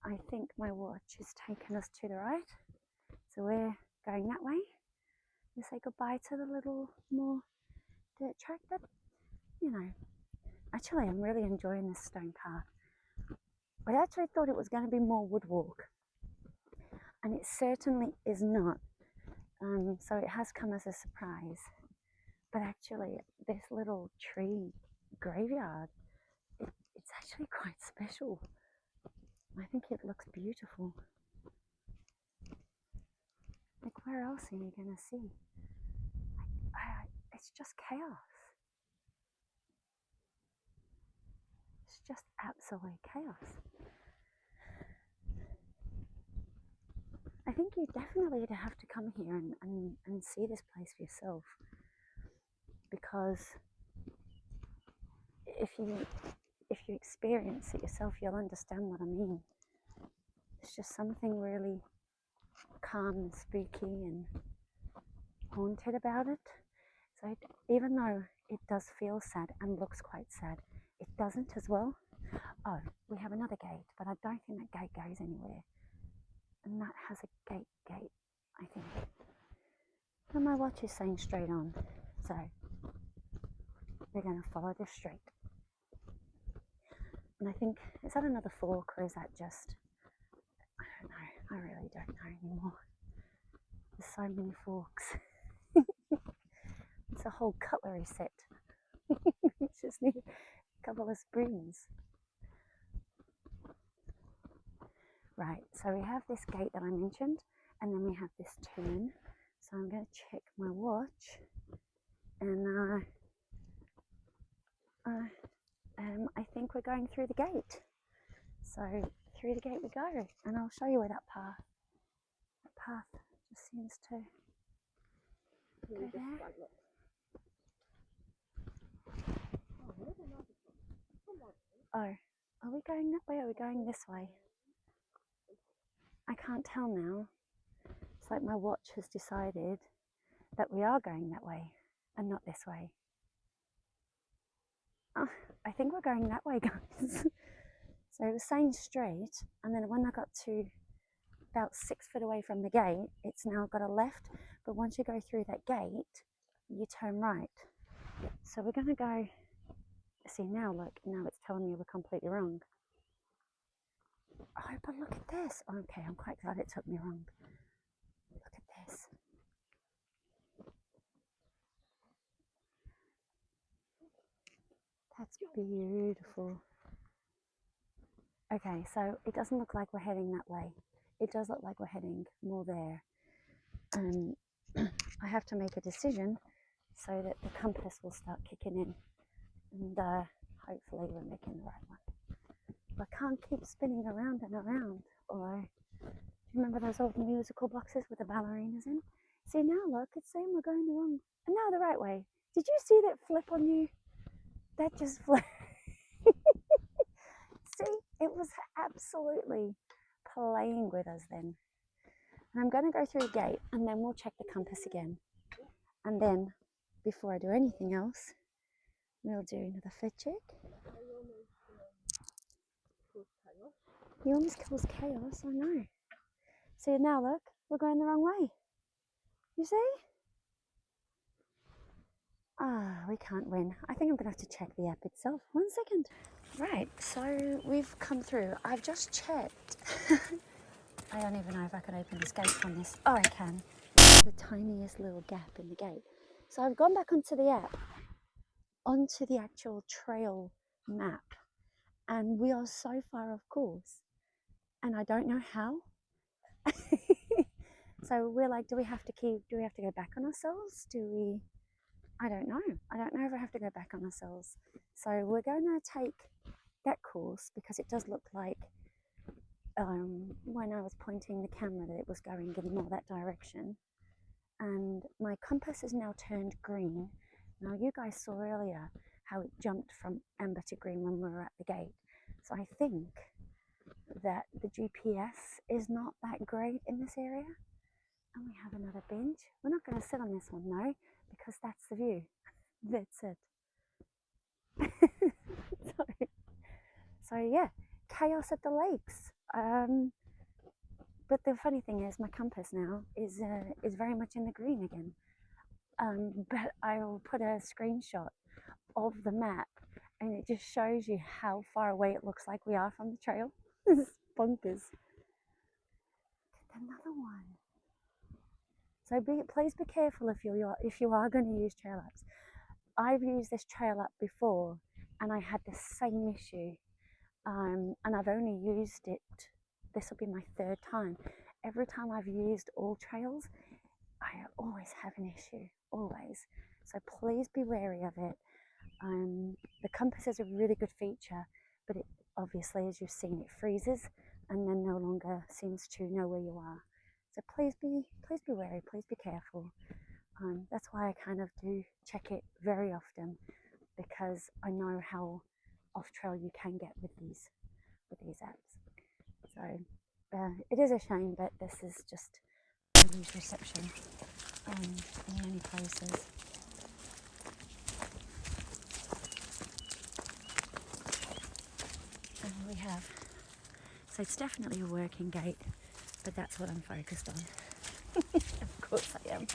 I think my watch is taking us to the right. So we're going that way. We say goodbye to the little more dirt track, but you know, actually I'm really enjoying this stone path. I actually thought it was going to be more wood walk, and it certainly is not. So it has come as a surprise. But actually, this little tree graveyard, it's actually quite special. I think it looks beautiful. Like, where else are you going to see? It's just chaos. It's just absolute chaos. I think you definitely have to come here and see this place for yourself, because if you experience it yourself, you'll understand what I mean. It's just something really calm and spooky and haunted about it. So even though it does feel sad and looks quite sad, it doesn't as well. Oh, we have another gate, but I don't think that gate goes anywhere. And that has a gate, I think. And my watch is saying straight on, so we're going to follow this straight. And I think, is that another fork or is that just, I don't know, I really don't know anymore. There's so many forks. It's a whole cutlery set. You just need a couple of spoons. Right, so we have this gate that I mentioned, and then we have this turn. So I'm going to check my watch, and I think we're going through the gate. So through the gate we go, and I'll show you where that path path just seems to go there. Oh, are we going that way or are we going this way? I can't tell now. It's like my watch has decided that we are going that way and not this way. Oh, I think we're going that way, guys. So it was saying straight, and then when I got to about 6 foot away from the gate, it's now got a left, but once you go through that gate, you turn right. So we're going to go, see now, look, now it's telling me we're completely wrong. Oh, but look at this. Okay, I'm quite glad it took me wrong. Look at this. That's beautiful. Okay, so it doesn't look like we're heading that way. It does look like we're heading more there. I have to make a decision so that the compass will start kicking in, and hopefully we're making the right one. But I can't keep spinning around and around. Or do you remember those old musical boxes with the ballerinas in? See now, look, it's saying we're going the wrong, and now the right way. Did you see that flip on you? That just flipped. See, it was absolutely playing with us then. And I'm going to go through a gate and then we'll check the compass again. And then, before I do anything else, we'll do another foot check. He almost kills chaos, I know. See, now look, we're going the wrong way. You see? Ah, we can't win. I think I'm going to have to check the app itself. 1 second. Right, so we've come through. I've just checked. I don't even know if I can open this gate from this. Oh, I can. The tiniest little gap in the gate. So I've gone back onto the app, onto the actual trail map, and we are so far off course. And I don't know how. So we're like, do we have to go back on ourselves? I don't know. I don't know if I have to go back on ourselves. So we're going to take that course because it does look like when I was pointing the camera that it was going in more that direction. And my compass is now turned green. Now you guys saw earlier how it jumped from amber to green when we were at the gate. So I think that the GPS is not that great in this area. And we have another bench. We're not going to sit on this one though, because that's the view. That's it. so yeah, chaos at the lakes. But the funny thing is, my compass now is very much in the green again. But I will put a screenshot of the map, and it just shows you how far away it looks like we are from the trail. This is bonkers. Another one. So please be careful if you are going to use trail apps. I've used this trail app before, and I had the same issue. And I've only used it. This will be my 3rd time. Every time I've used all trails, I always have an issue, always. So please be wary of it. The compass is a really good feature, but it obviously, as you've seen, it freezes and then no longer seems to know where you are. So please be wary, please be careful. That's why I kind of do check it very often, because I know how off trail you can get with these apps. So it is a shame, but this is just lose reception in many places. And we have, so it's definitely a working gate, but that's what I'm focused on. Of course I am.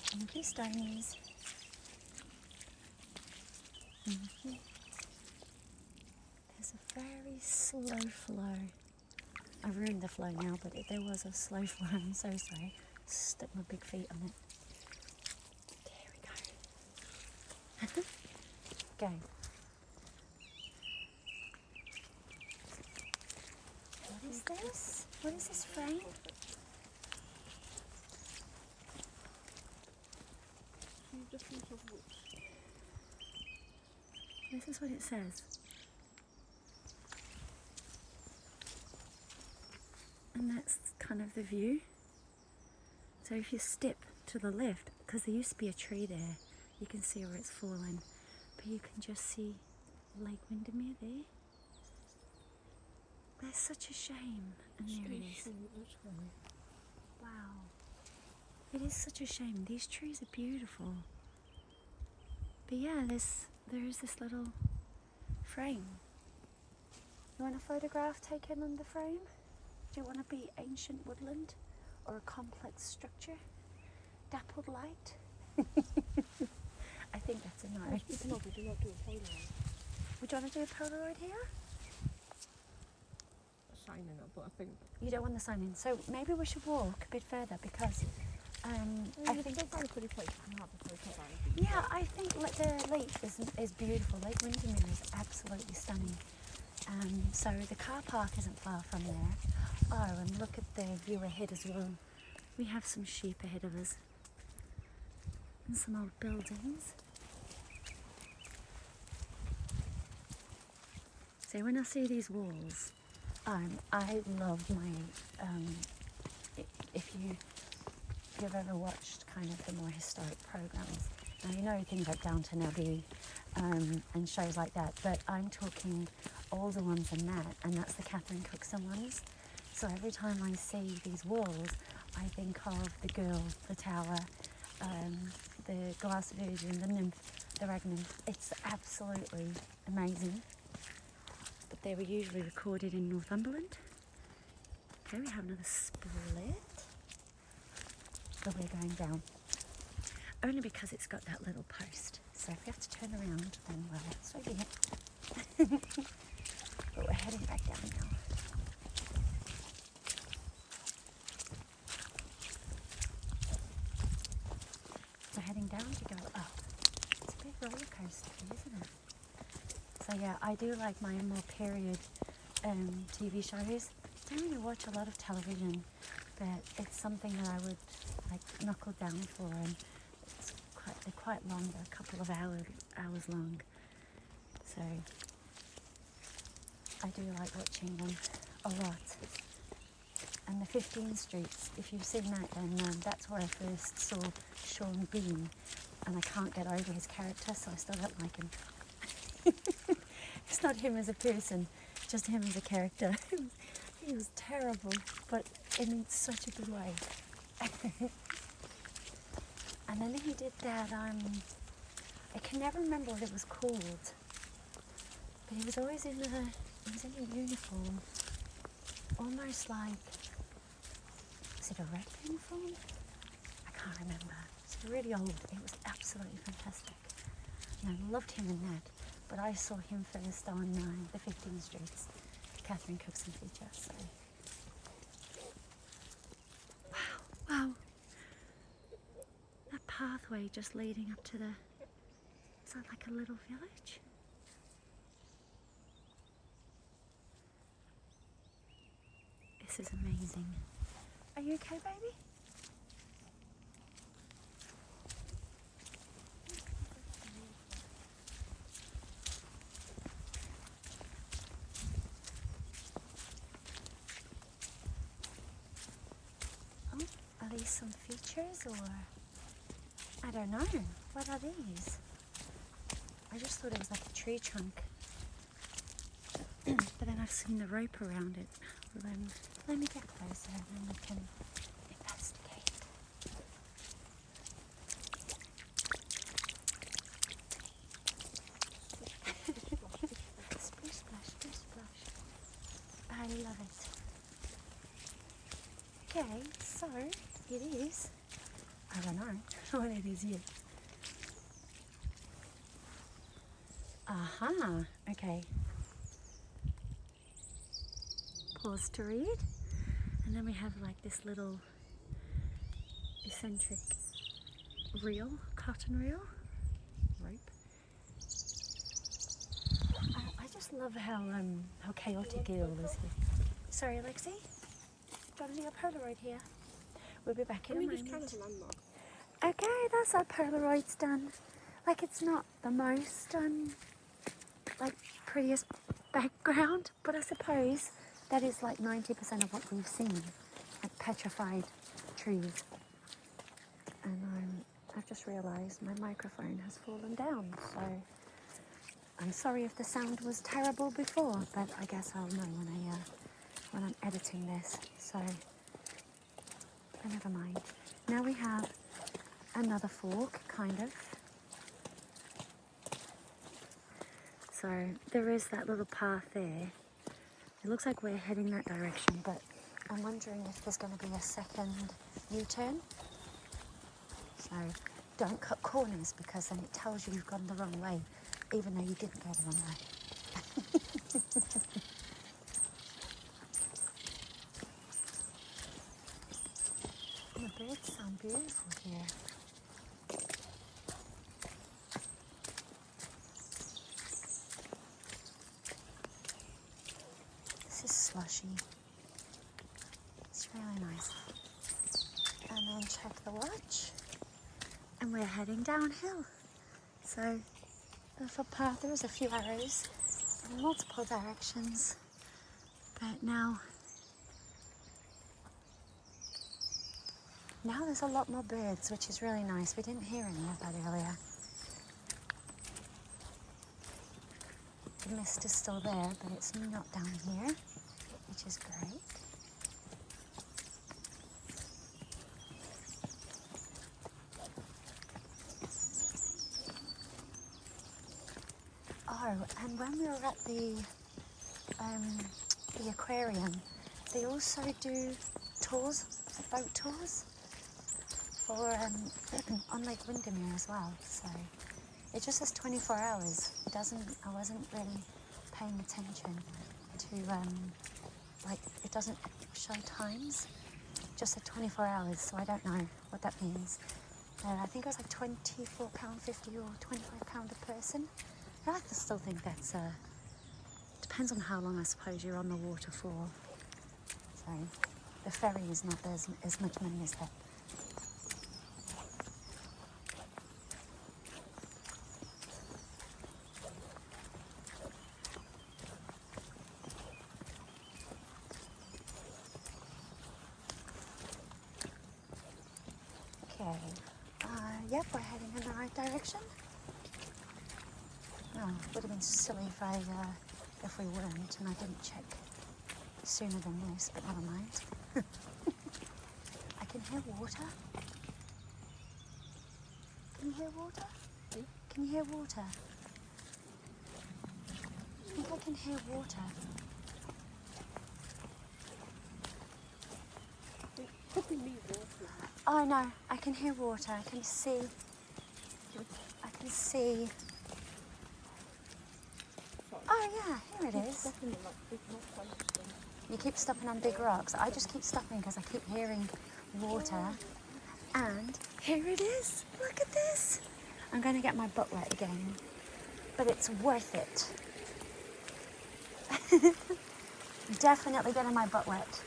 Thank you, Stonies. Thank you. There's a very slow flow. I ruined the flow now, but if there was a slow flow, I'm so sorry. Stuck my big feet on it. There we go. Go. What is this? What is this frame? This is what it says. And that's kind of the view. So if you step to the left, because there used to be a tree there, you can see where it's fallen, but you can just see Lake Windermere there. That's such a shame. And there it is. Wow. It is such a shame. These trees are beautiful. But yeah, there is this little frame. You want a photograph taken on the frame? Do you want to be ancient woodland or a complex structure? Dappled light? I think that's a no. We do not do a Polaroid. Would you want to do a Polaroid here? Signing up, but I think You don't want the sign in, so maybe we should walk a bit further because I think it's a pretty place to have a photo by. yeah, I think the lake is beautiful. Lake Windermere is absolutely stunning. So the car park isn't far from there. Oh, and look at the view ahead as well. We have some sheep ahead of us and some old buildings. So when I see these walls, I love my, if you've ever watched kind of the more historic programs, now you know things like Downton Abbey and shows like that, but I'm talking older ones than that, and that's the Catherine Cookson ones. So every time I see these walls, I think of the girl, the tower, the glass virgin, the nymph, the rag nymph. It's absolutely amazing. But they were usually recorded in Northumberland. Okay, we have another split. But we're going down. Only because it's got that little post. So if we have to turn around, then well, so be it. But we're heading back down now. We're heading down to go up. It's a big roller coaster, isn't it? So yeah, I do like my more period TV shows. I don't really watch a lot of television, but it's something that I would like knuckle down for, and they're quite long. They're a couple of hours long. So I do like watching them a lot. And the 15 Streets, if you've seen that, then that's where I first saw Sean Bean, and I can't get over his character, so I still don't like him. It's not him as a person, just him as a character. He was terrible, but in such a good way. And then he did that, I can never remember what it was called, but he was always in a uniform, almost like, was it a red uniform? I can't remember. It's really old. It was absolutely fantastic. And I loved him in that. But I saw him first on the 15 Streets, Catherine Cookson feature. So. Wow. That pathway just leading up to is that like a little village? This is amazing. Are you okay, baby? Are these some features, or I don't know. What are these? I just thought it was like a tree trunk. But then I've seen the rope around it. Let me get closer and then we can investigate. Splish splash, splish splash. I love it. Okay, so it is, I don't know what it is yet. Aha, okay. Pause to read. And then we have like this little eccentric reel, cotton reel, rope. I just love how chaotic it all is here. Sorry, Alexi? Do you want to do a Polaroid here? We'll be back in a moment. Just kind of a landmark. Okay, that's our Polaroids done. Like, it's not the most, like, prettiest background, but I suppose That is like 90% of what we've seen, like petrified trees. And I've just realised my microphone has fallen down, so I'm sorry if the sound was terrible before, but I guess I'll know when I'm editing this, so never mind. Now we have another fork, kind of. So there is that little path there. It looks like we're heading that direction, but I'm wondering if there's going to be a second U-turn. So don't cut corners, because then it tells you you've gone the wrong way, even though you didn't go the wrong way. The birds sound beautiful here. This is slushy. It's really nice. And then check the watch. And we're heading downhill. So the footpath, there was a few arrows in multiple directions. But now there's a lot more birds, which is really nice. We didn't hear any of that earlier. The mist is still there, but it's not down here, which is great. Oh, and when we were at the aquarium, they also do tours, boat tours, for on Lake Windermere as well. So it just says 24 hours. I wasn't really paying attention to like, it doesn't show times. It just said 24 hours, so I don't know what that means. I think it was like £24.50 or £25 a person. I still think that's depends on how long, I suppose, you're on the water for. So the ferry is not as much money as that. Okay. Yep, we're heading in the right direction. Oh, it would have been silly if we weren't, and I didn't check sooner than this, but never mind. I can hear water. Can you hear water? Can you hear water? I think I can hear water. It probably means water. Oh no, I can hear water. I can see. Oh yeah, here it is. You keep stopping on big rocks. I just keep stopping because I keep hearing water. And here it is. Look at this. I'm going to get my butt wet again, but it's worth it. Definitely getting my butt wet.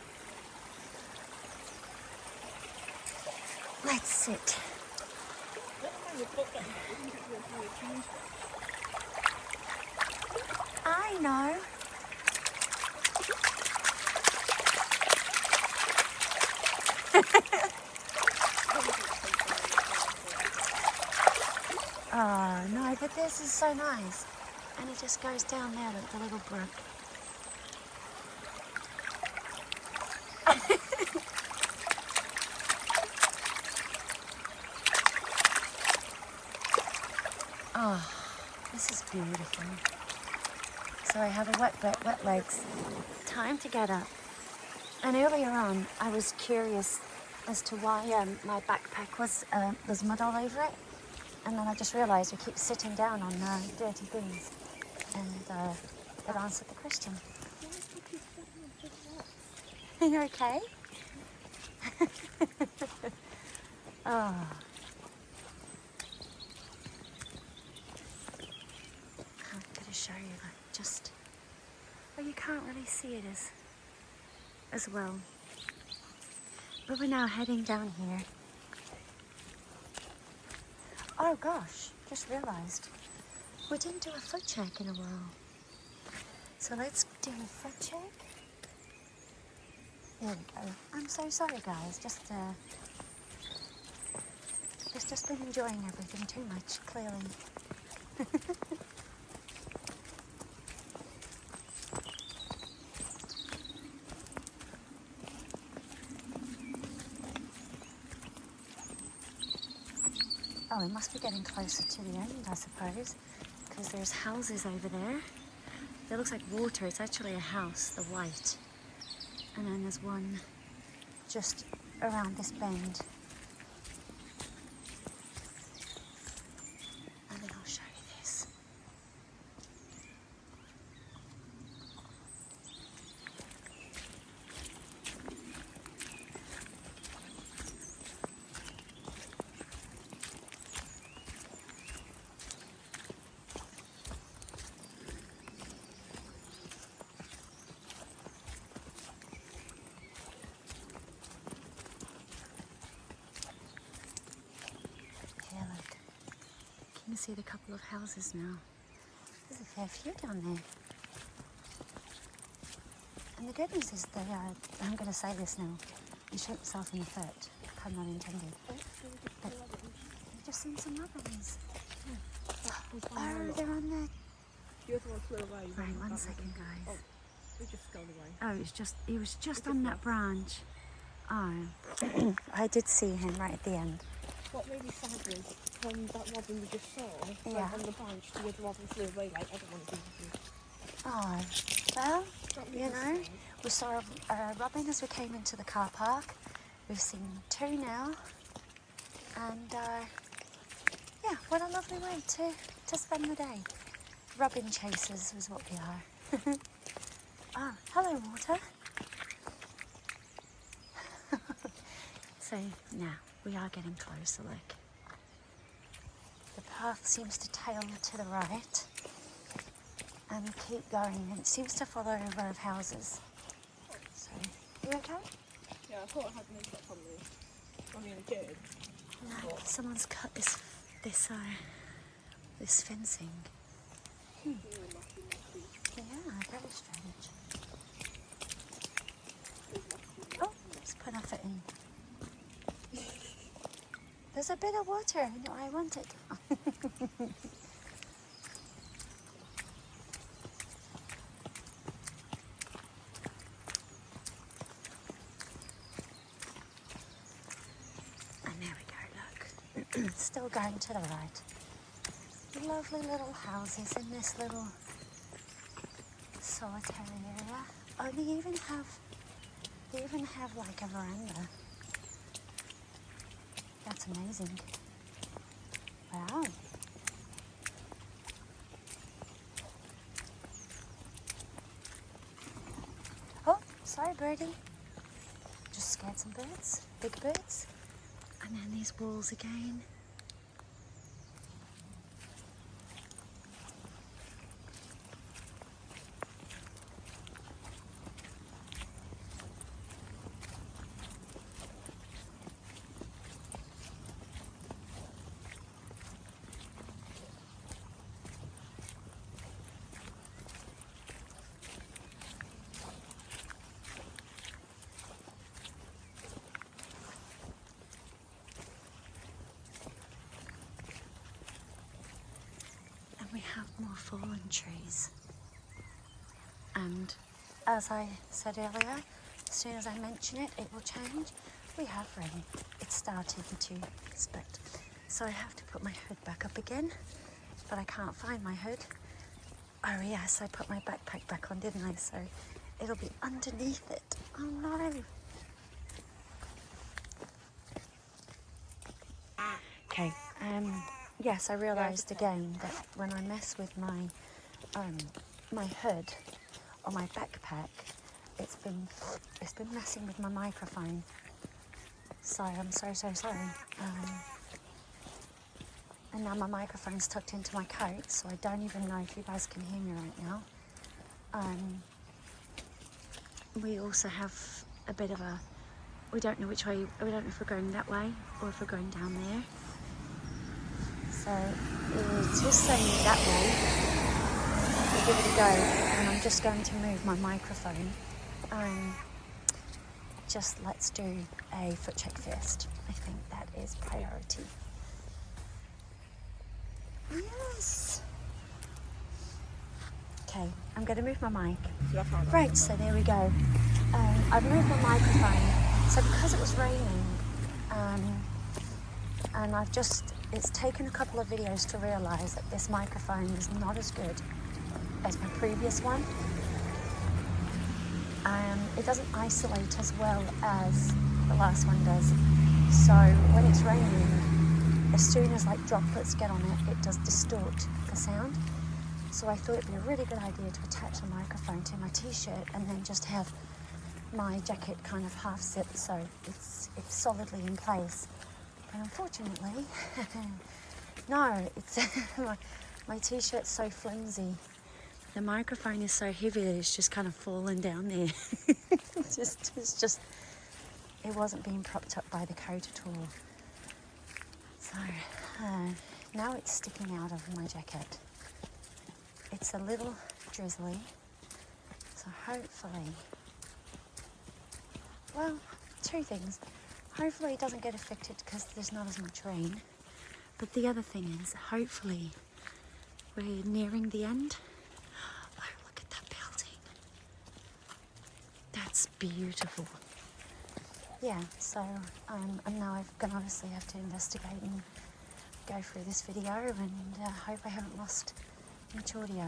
Let's sit. I know. Oh no, but this is so nice. And it just goes down there, like the little brook. Oh, this is beautiful. So I have a wet legs. Time to get up. And earlier on, I was curious as to why my backpack was there's mud all over it. And then I just realised we keep sitting down on dirty things. And it answered the question. Are you okay? Oh. I'm going to show you that just... Well, you can't really see it as well. But we're now heading down here. Oh gosh, just realised. We didn't do a foot check in a while. So let's do a foot check. Here we go. I'm so sorry, guys. Just been enjoying everything too much, clearly. Oh, we must be getting closer to the end, I suppose, because there's houses over there. That looks like water. It's actually a house, the white. And then there's one just around this bend. And then I'll show you this. You can see the couple of houses now. There's a fair few down there. And the good news is that, I'm going to say this now, you shoot yourself in the foot, pun not intended. But you've just seen some robins. Oh, they're on there. The other one flew away. Right, 1 second, guys. Oh, they just gone away. Oh, he was just on that branch. Oh, I did see him right at the end. What really sad is, from that robin we just saw, Yeah. on the branch, the other robin flew away like everyone did. Oh, well, That you really know, sad. we saw a robin as we came into the car park. We've seen two now. And, yeah, what a lovely way to spend the day. Robin chasers is what we are. Oh, hello, water. So, now, we are getting closer, look. The path seems to tail to the right. And we keep going, and it seems to follow a row of houses. So, you okay? Yeah, I thought I had an impact on me. I mean, I did. No, someone's cut this fencing. Yeah, very strange. Oh, let's put our foot in. There's a bit of water, you know, I want it. And there we go, look. Still going to the right. Lovely little houses in this little solitary area. Oh, they even have like a veranda. That's amazing. Wow. Oh, sorry, birdie. Just scared some birds, big birds. And then these walls again. We have more fallen trees, and as I said earlier, as soon as I mention it, it will change. We have rain. It started to expect, so I have to put my hood back up again, but I can't find my hood. Oh yes, I put my backpack back on, didn't I? So it'll be underneath it. Oh no. Okay, yes, I realised again that when I mess with my my hood or my backpack, it's been messing with my microphone. So I'm so sorry. And now my microphone's tucked into my coat, so I don't even know if you guys can hear me right now. We also have a bit of a, we don't know which way, we don't know if we're going that way or if we're going down there. So it's just saying that way. We'll give it a go, and I'm just going to move my microphone. just let's do a foot check first. I think that is priority. Yes. Okay, I'm going to move my mic. Right, so there we go. I've moved my microphone. So because it was raining, and it's taken a couple of videos to realise that this microphone is not as good as my previous one. It doesn't isolate as well as the last one does. So when it's raining, as soon as like droplets get on it, it does distort the sound. So I thought it'd be a really good idea to attach the microphone to my t-shirt and then just have my jacket kind of half zipped so it's solidly in place. But unfortunately, no, it's my t-shirt's so flimsy. The microphone is so heavy that it's just kind of fallen down there. It wasn't being propped up by the coat at all. So now it's sticking out of my jacket. It's a little drizzly, so hopefully, well, two things. Hopefully it doesn't get affected because there's not as much rain. But the other thing is, hopefully we're nearing the end. Oh, look at that building. That's beautiful. Yeah, so and now I'm going to obviously have to investigate and go through this video and hope I haven't lost much audio.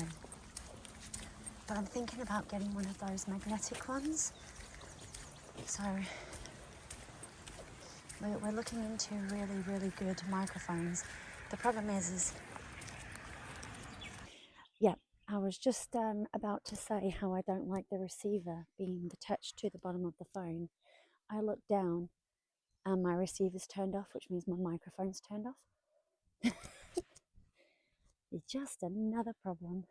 But I'm thinking about getting one of those magnetic ones. So we're looking into really, really good microphones. The problem is yeah, I was just about to say how I don't like the receiver being attached to the bottom of the phone. I looked down and my receiver's turned off, which means my microphone's turned off. It's just another problem.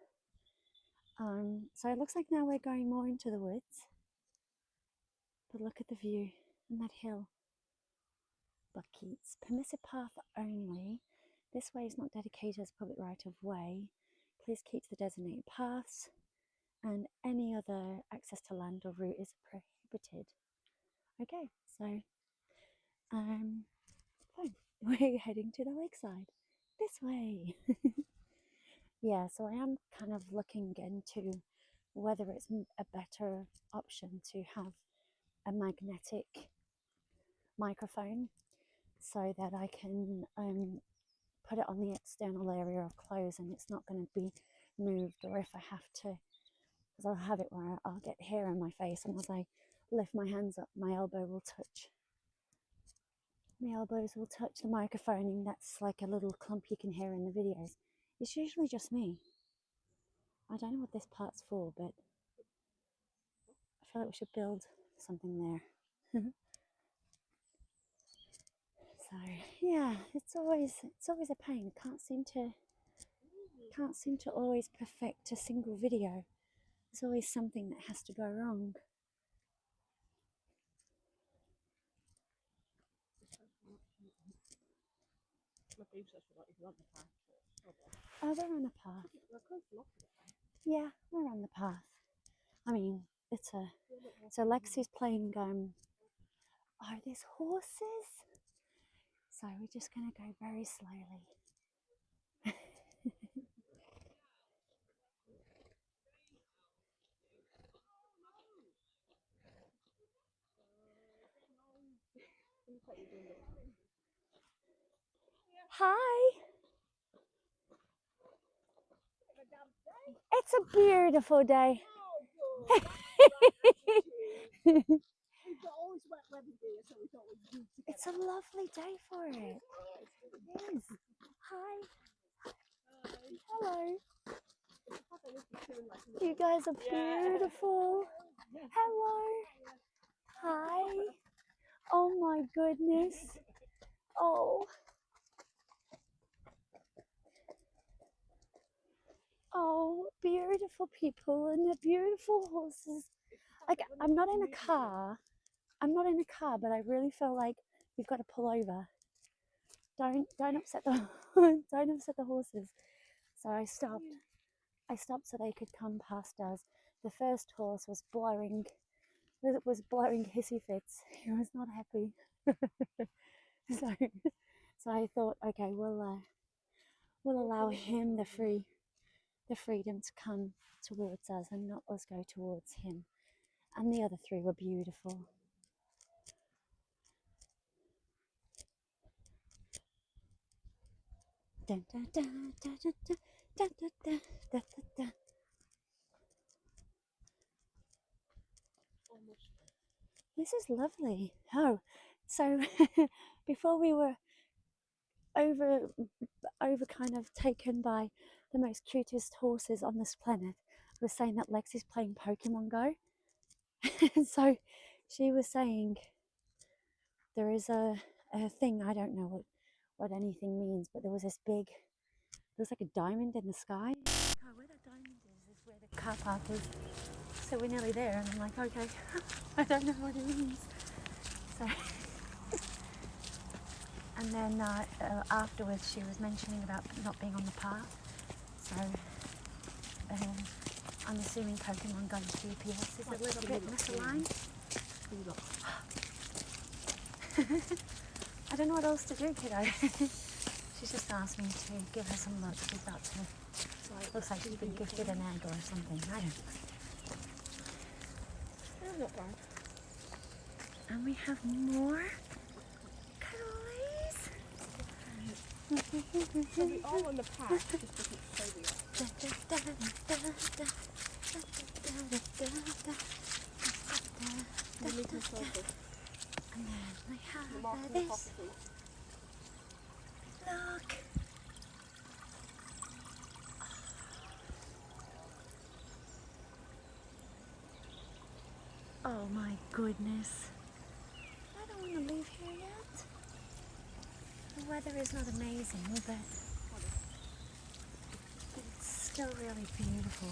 So it looks like now we're going more into the woods. But look at the view and that hill. Buckets. Permissive path only. This way is not dedicated as public right of way. Please keep to the designated paths. And any other access to land or route is prohibited. Okay, so fine. We're heading to the lakeside. This way. Yeah, so I am kind of looking into whether it's a better option to have a magnetic microphone so that I can put it on the external area of clothes and it's not going to be moved, or if I have to, because I'll have it where I'll get hair on my face and as I lift my hands up, my elbows will touch the microphone, and that's like a little clump you can hear in the videos. It's usually just me. I don't know what this part's for, but I feel like we should build something there. So yeah, it's always a pain. Can't seem to always perfect a single video. There's always something that has to go wrong. Oh, we're on a path. Yeah, we're on the path. I mean, so Lexi's playing, oh, there's horses? So we're just going to go very slowly. Hi! It's a beautiful day. It's a lovely day for it. It is. Hi. Hello. You guys are beautiful. Hello. Hi. Oh my goodness. Oh. Oh, beautiful people and the beautiful horses. Like, I'm not in a car, but I really feel like we've got to pull over. Don't upset the don't upset the horses. So I stopped so they could come past us. The first horse was blowing was blowing hissy fits. He was not happy. so, so I thought, okay, we'll allow him the freedom to come towards us and not us go towards him. And the other three were beautiful. Dun, dun, dun, dun, dun, dun, dun, dun, dun, dun, dun. This is lovely. Oh, so before we were over kind of taken by the most cutest horses on this planet, I was saying that Lexi's playing Pokemon Go. And so she was saying there is a thing, I don't know what anything means, but there was like a diamond in the sky. Oh, where that diamond is where the car park is. So we're nearly there, and I'm like, okay, I don't know what it means. So, and then afterwards, she was mentioning about not being on the path. So, I'm assuming Pokemon Go's GPS is a little bit misaligned. I don't know what else to do, kiddo. She's just asked me to give her some luck. She's about to. Looks like she's been gifted an egg or something. I don't know. Not bad. And we have more cuddlies. So we are on the path, just doesn't show the And then we have this. Look. Oh my goodness. I don't want to leave here yet. The weather is not amazing, but it's still really beautiful.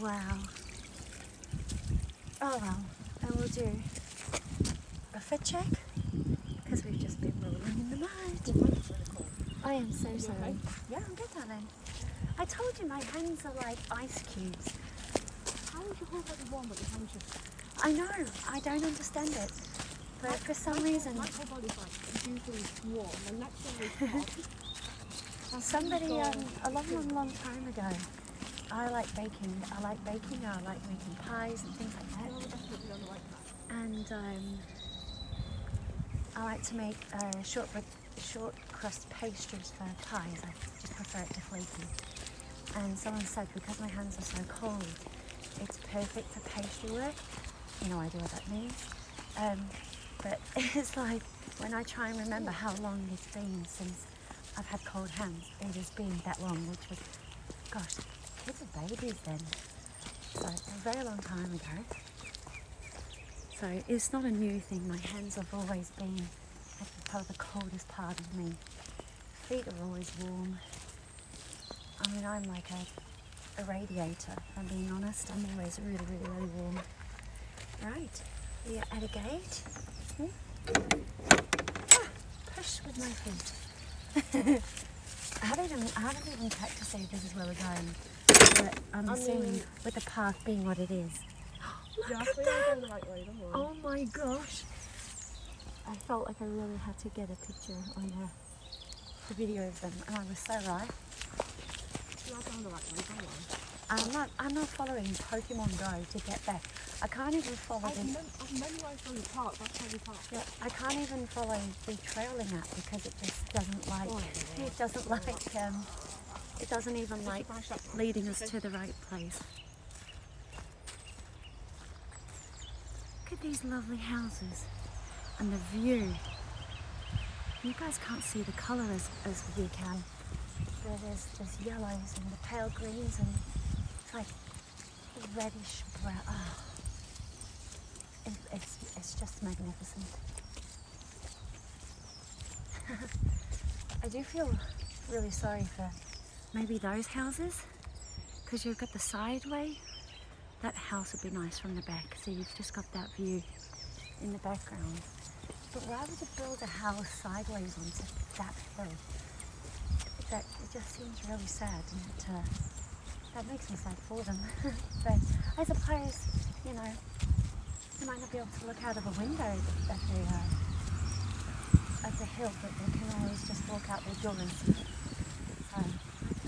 Wow. Oh well, I will do a fit check because we've just been rolling in the mud. I am so sorry. Okay? Yeah, I'm good, darling. I told you my hands are like ice cubes. How is your whole body warm but your hands just... I know, I don't understand it. But for some reason... My whole body's like usually warm, the next one is hot. Well, somebody a long time ago, I like baking, I like making pies and things like that. And I like to make short crust pastries for pies. I just prefer it to flaky. And someone said because my hands are so cold, it's perfect for pastry work. No idea what that means. But it's like when I try and remember how long it's been since I've had cold hands, it has been that long, which was, gosh, kids are babies then. So a very long time ago. So it's not a new thing. My hands have always been probably the coldest part of me. Feet are always warm. I mean, I'm like a radiator, if I'm being honest. I'm always really, really, really warm. Right, we are at a gate. Push with my feet. I haven't even checked to see if this is where we're going. But I'm assuming with the path being what it is. Look at them! Oh my gosh! I felt like I really had to get a picture on the video of them, and I was so right. I'm not following Pokemon Go to get there. I can't even follow I've memorised on the park, that's how we park. Yeah, I can't even follow the trailing app because it just doesn't like, it doesn't even like leading us to the right place. Look at these lovely houses and the view. You guys can't see the colour as we can. There's yellows and the pale greens and it's like reddish brown. Oh, it's just magnificent. I do feel really sorry for maybe those houses because you've got the sideway. That house would be nice from the back, so you've just got that view in the background. But why would you build a house sideways onto that hill? that it just seems really sad, and that makes me sad for them. But I suppose, you know, you might not be able to look out of a window at the hill, but they can always just walk out their door and see it.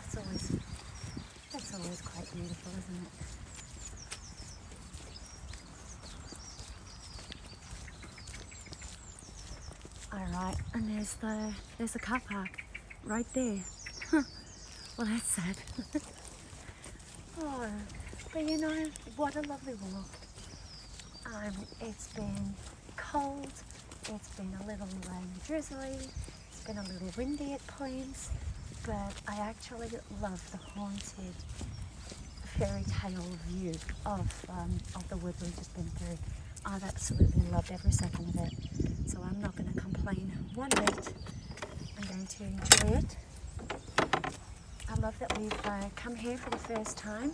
So that's always quite beautiful, isn't it? Alright, and there's the car park right there. Well, that's sad. Oh, but you know, what a lovely walk. It's been cold, it's been a little drizzly, it's been a little windy at points, but I actually love the haunted fairy tale view of the wood we've just been through. I've absolutely loved every second of it, so I'm not going to complain one bit. I'm going to enjoy it. I love that we've come here for the first time.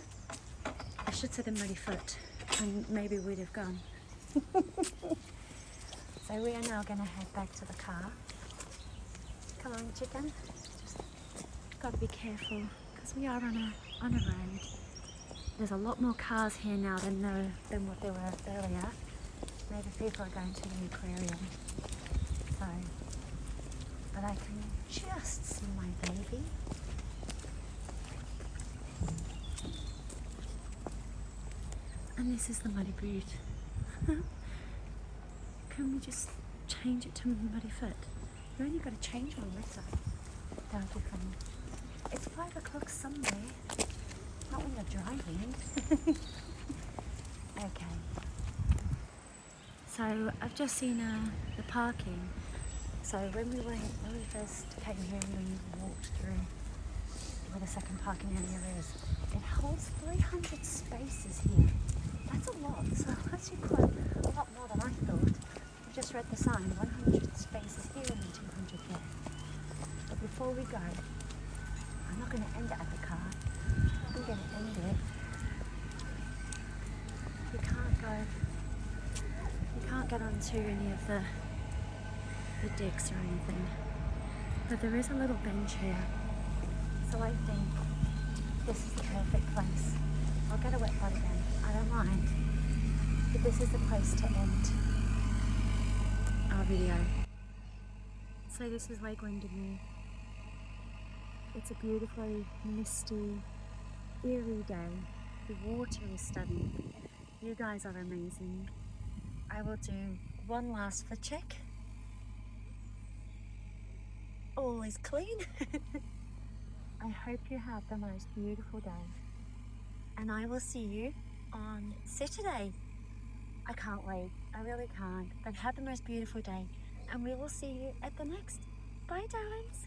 I should say the muddy foot, and maybe we'd have gone. So we are now going to head back to the car. Come on, chicken. Just got to be careful because we are on a road. There's a lot more cars here now than what there were earlier. Maybe people are going to the aquarium. So, but I can just see my baby. And this is the muddy boot. Can we just change it to muddy foot? You only got to change one letter. That would be funny. It's 5 o'clock somewhere. Not when you're driving. Okay. So I've just seen the parking. So when we first came here and we walked through where the second parking area is, it holds 300 spaces here. That's a lot. So actually quite a lot more than I thought. I just read the sign, 100 spaces here and 200 there. But before we go, I'm not going to end it at the car. I'm going to end it. You can't get onto any of the decks or anything. But there is a little bench here. So I think this is the perfect place. I'll get a wet one again. I don't mind. But this is the place to end our video. So this is Lake Windermere. It's a beautifully misty, eerie day. The water is stunning. You guys are amazing. I will do one last foot check. All is clean. I hope you have the most beautiful day. And I will see you on Saturday. I can't wait. I really can't. But have the most beautiful day. And we will see you at the next. Bye, darlings.